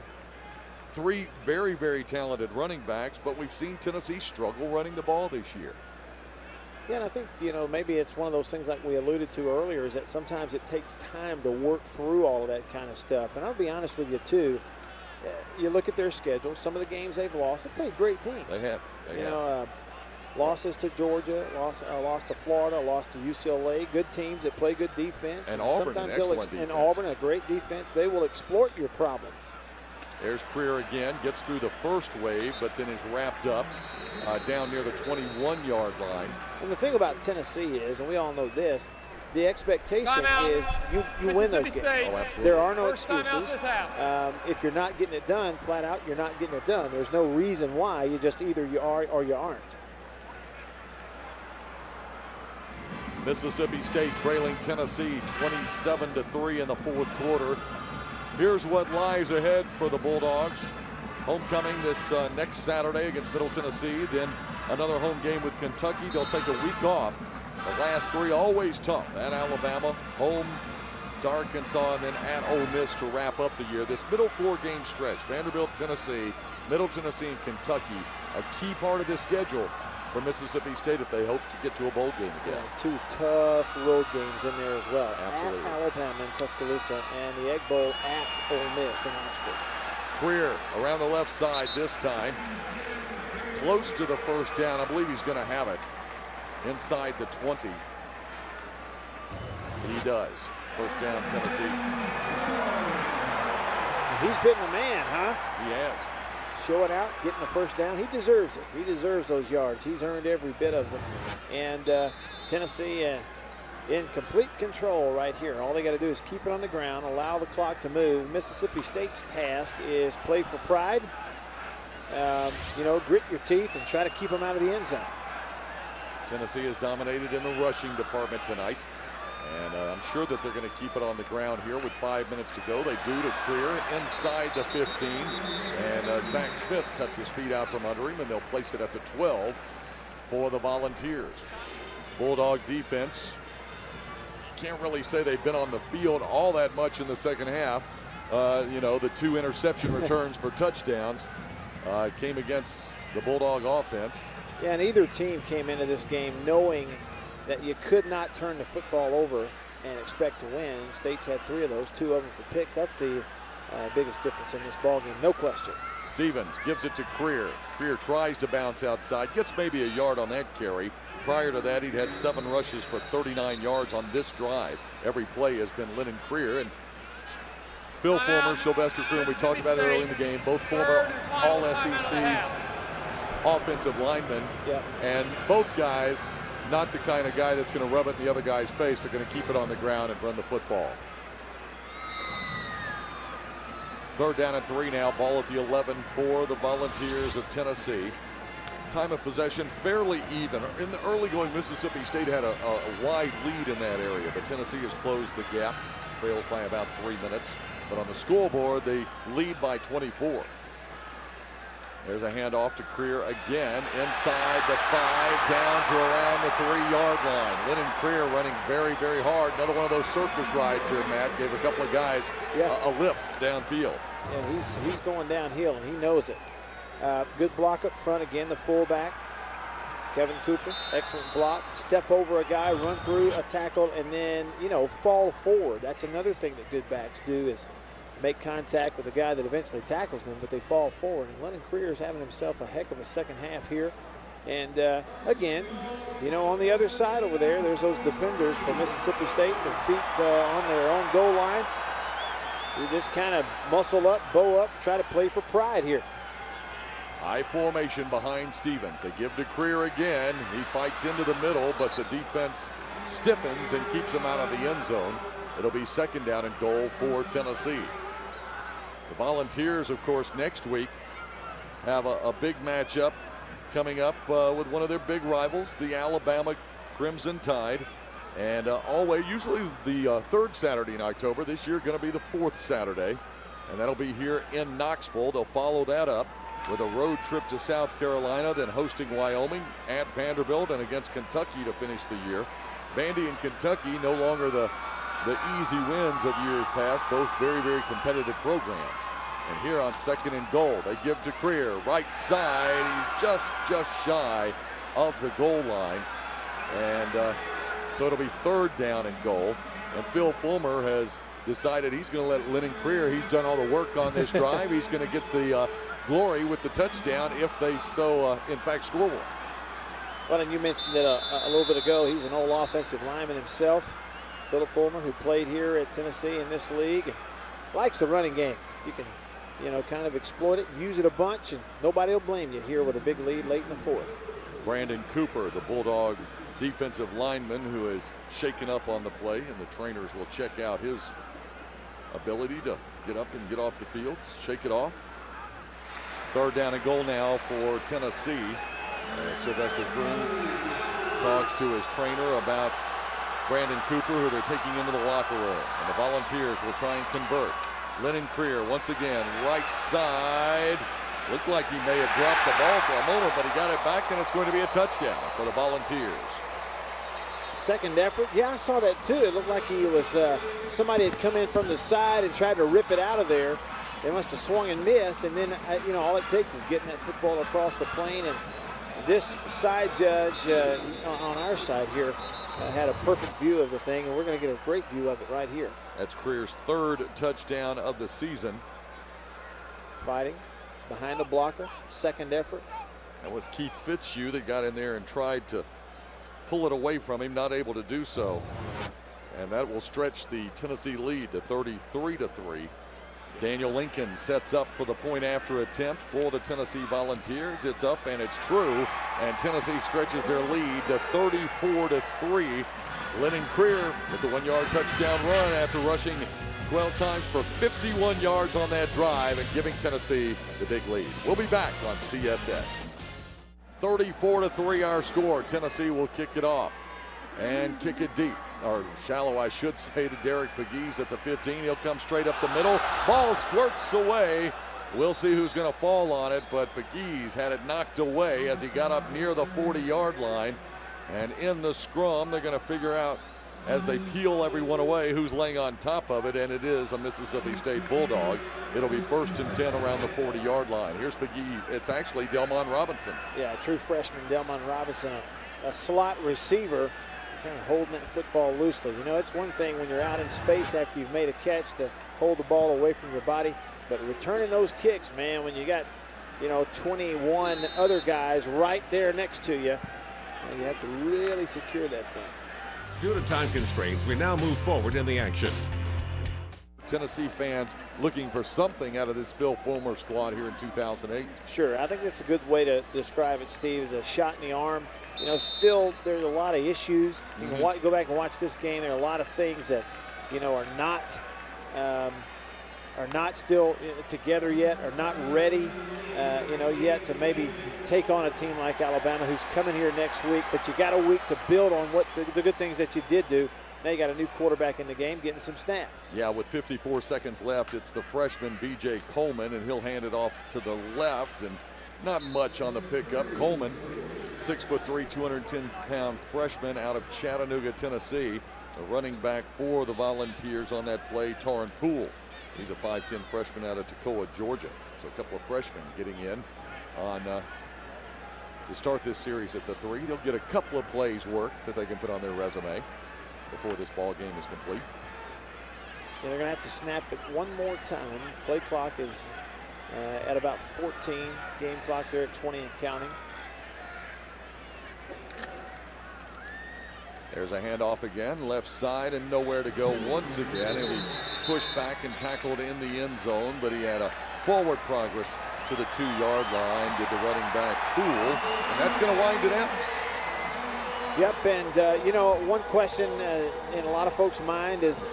3 very, very talented running backs, but we've seen Tennessee struggle running the ball this year. Yeah, and I think, maybe it's one of those things like we alluded to earlier, is that sometimes it takes time to work through all of that kind of stuff. And I'll be honest with you, too. You look at their schedule, some of the games they've lost, they played great teams. They have. Losses to Georgia, lost to Florida, lost to UCLA. Good teams that play good defense. And Auburn, sometimes an excellent defense. And Auburn, a great defense. They will exploit your problems. There's Creer again, gets through the first wave, but then is wrapped up down near the 21-yard line. And the thing about Tennessee is, and we all know this, the expectation is you win those games. Oh, absolutely. There are no First time out excuses. this half. If you're not getting it done, flat out, you're not getting it done. There's no reason why. You just either you are or you aren't. Mississippi State trailing Tennessee 27-3 in the fourth quarter. Here's what lies ahead for the Bulldogs. Homecoming this next Saturday against Middle Tennessee, then another home game with Kentucky. They'll take a week off. The last 3 always tough. At Alabama, home to Arkansas, and then at Ole Miss to wrap up the year. This middle 4-game stretch, Vanderbilt, Tennessee, Middle Tennessee, and Kentucky, a key part of this schedule for Mississippi State if they hope to get to a bowl game again. Yeah, 2 tough road games in there as well. Absolutely. At Alabama and Tuscaloosa, and the Egg Bowl at Ole Miss in Oxford. Creer around the left side this time. Close to the first down. I believe he's going to have it inside the 20. He does. First down, Tennessee. He's been the man, huh? He has. Show it out, getting the first down. He deserves it. He deserves those yards. He's earned every bit of them. And Tennessee in complete control right here. All they got to do is keep it on the ground, allow the clock to move. Mississippi State's task is play for pride. Grit your teeth and try to keep them out of the end zone. Tennessee is dominated in the rushing department tonight. And I'm sure that they're going to keep it on the ground here with 5 minutes to go. They do to Creer inside the 15. And Zach Smith cuts his feet out from under him, and they'll place it at the 12 for the Volunteers. Bulldog defense, can't really say they've been on the field all that much in the second half. The 2 interception returns for touchdowns came against the Bulldog offense. Yeah, and either team came into this game knowing that you could not turn the football over and expect to win. State's had 3 of those, 2 of them for picks. That's the biggest difference in this ballgame, no question. Stevens gives it to Creer. Creer tries to bounce outside, gets maybe a yard on that carry. Prior to that, he'd had 7 rushes for 39 yards on this drive. Every play has been Lennon Creer. And Phil Fulmer, Sylvester Creer, we talked about it early in the game, both former All-SEC offensive linemen. Yep. And both guys, not the kind of guy that's going to rub it in the other guy's face. They're going to keep it on the ground and run the football. 3rd down and 3 now. Ball at the 11 for the Volunteers of Tennessee. Time of possession fairly even. In the early going, Mississippi State had a wide lead in that area, but Tennessee has closed the gap. Trails by about 3 minutes. But on the scoreboard, they lead by 24. There's a handoff to Creer again, inside the 5, down to around the 3-yard line. Lennon Creer running very, very hard. Another one of those circus rides here, Matt. Gave a couple of guys a lift downfield. And he's going downhill, and he knows it. Good block up front again, the fullback. Kevin Cooper, excellent block, step over a guy, run through a tackle, and then, fall forward. That's another thing that good backs do, is make contact with the guy that eventually tackles them, but they fall forward. And Lennon Creer is having himself a heck of a second half here. And again, on the other side over there, there's those defenders for Mississippi State, their feet on their own goal line. You just kind of muscle up, bow up, try to play for pride here. High formation behind Stevens. They give to Creer again. He fights into the middle, but the defense stiffens and keeps him out of the end zone. It'll be second down and goal for Tennessee. The Volunteers, of course, next week have a big matchup coming up with one of their big rivals, the Alabama Crimson Tide. And always, usually the third Saturday in October. This year going to be the fourth Saturday. And that'll be here in Knoxville. They'll follow that up with a road trip to South Carolina, then hosting Wyoming, at Vanderbilt, and against Kentucky to finish the year. Vandy and Kentucky no longer the easy wins of years past, both very, very competitive programs. And here on second and goal, they give to Creer, right side. He's just shy of the goal line. And so it'll be third down and goal. And Phil Fulmer has decided he's going to let Lennon Creer, he's done all the work on this drive. He's going to get the glory with the touchdown if they so, in fact, score one. Well, and you mentioned it a little bit ago. He's an old offensive lineman himself, Philip Fulmer, who played here at Tennessee in this league, and likes the running game. You can, kind of exploit it, use it a bunch, and nobody will blame you here with a big lead late in the fourth. Brandon Cooper, the Bulldog defensive lineman, who is shaken up on the play, and the trainers will check out his ability to get up and get off the field, shake it off. Third down and goal now for Tennessee. Sylvester Groom talks to his trainer about Brandon Cooper, who they're taking into the locker room. And the Volunteers will try and convert. Lennon Creer once again, right side. Looked like he may have dropped the ball for a moment, but he got it back, and it's going to be a touchdown for the Volunteers. Second effort. Yeah, I saw that too. It looked like he was somebody had come in from the side and tried to rip it out of there. They must have swung and missed, and then all it takes is getting that football across the plane. And this side judge on our side here had a perfect view of the thing, and we're going to get a great view of it right here. That's Creer's third touchdown of the season. Fighting behind the blocker, second effort. That was Keith Fitzhugh that got in there and tried to pull it away from him, not able to do so. And that will stretch the Tennessee lead to 33-3. Daniel Lincoln sets up for the point after attempt for the Tennessee Volunteers. It's up and it's true, and Tennessee stretches their lead to 34-3. Lennon Creer with the 1-yard touchdown run after rushing 12 times for 51 yards on that drive and giving Tennessee the big lead. We'll be back on CSS. 34-3 our score. Tennessee will kick it off and kick it deep, or shallow I should say, to Derek Pegues at the 15. He'll come straight up the middle. Ball squirts away. We'll see who's going to fall on it, but Pegues had it knocked away as he got up near the 40-yard line. And in the scrum, they're going to figure out, as they peel everyone away, who's laying on top of it, and it is a Mississippi State Bulldog. It'll be 1st and 10 around the 40-yard line. Here's Pegues. It's actually Delmon Robinson. Yeah, true freshman Delmon Robinson, a slot receiver, kind of holding that football loosely. It's one thing when you're out in space after you've made a catch to hold the ball away from your body, but returning those kicks, man, when you got, 21 other guys right there next to you, you have to really secure that thing. Due to time constraints, we now move forward in the action. Tennessee fans looking for something out of this Phil Fulmer squad here in 2008. Sure, I think that's a good way to describe it, Steve, is a shot in the arm. Still there's a lot of issues. You can go back and watch this game. There are a lot of things that, are not still together yet, are not ready, yet to maybe take on a team like Alabama, who's coming here next week. But you got a week to build on what the good things that you did do. Now you got a new quarterback in the game, getting some snaps. Yeah, with 54 seconds left, it's the freshman B.J. Coleman, and he'll hand it off to the left, and not much on the pickup. Coleman, 6'3", 210-pound freshman out of Chattanooga, Tennessee. The running back for the Volunteers on that play, Torrin Poole. He's a 5'10" freshman out of Toccoa, Georgia. So a couple of freshmen getting in on to start this series at the 3. They'll get a couple of plays work that they can put on their resume before this ball game is complete. Yeah, they're going to have to snap it one more time. Play clock is at about 14. Game clock there at 20 and counting. There's a handoff again, left side, and nowhere to go once again. He'll be pushed back and tackled in the end zone, but he had a forward progress to the 2-yard line. Did the running back cool, and that's going to wind it out. Yep, and you know, one question in a lot of folks' mind is,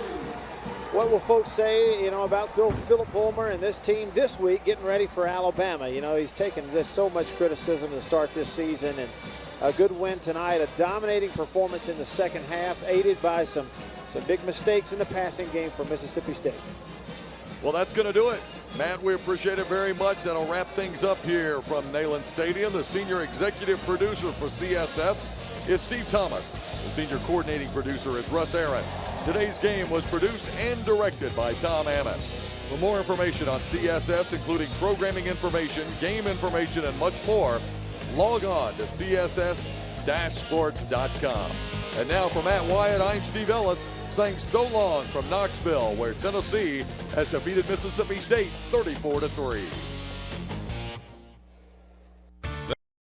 what will folks say, you know, about Philip Fulmer and this team this week getting ready for Alabama? You know, he's taken this so much criticism to start this season, and a good win tonight, a dominating performance in the second half, aided by some big mistakes in the passing game for Mississippi State. Well, that's going to do it. Matt, we appreciate it very much. That'll wrap things up here from Neyland Stadium. The senior executive producer for CSS is Steve Thomas. The senior coordinating producer is Russ Aaron. Today's game was produced and directed by Tom Ammon. For more information on CSS, including programming information, game information, and much more, log on to css-sports.com. And now for Matt Wyatt, I'm Steve Ellis, saying so long from Knoxville, where Tennessee has defeated Mississippi State 34-3.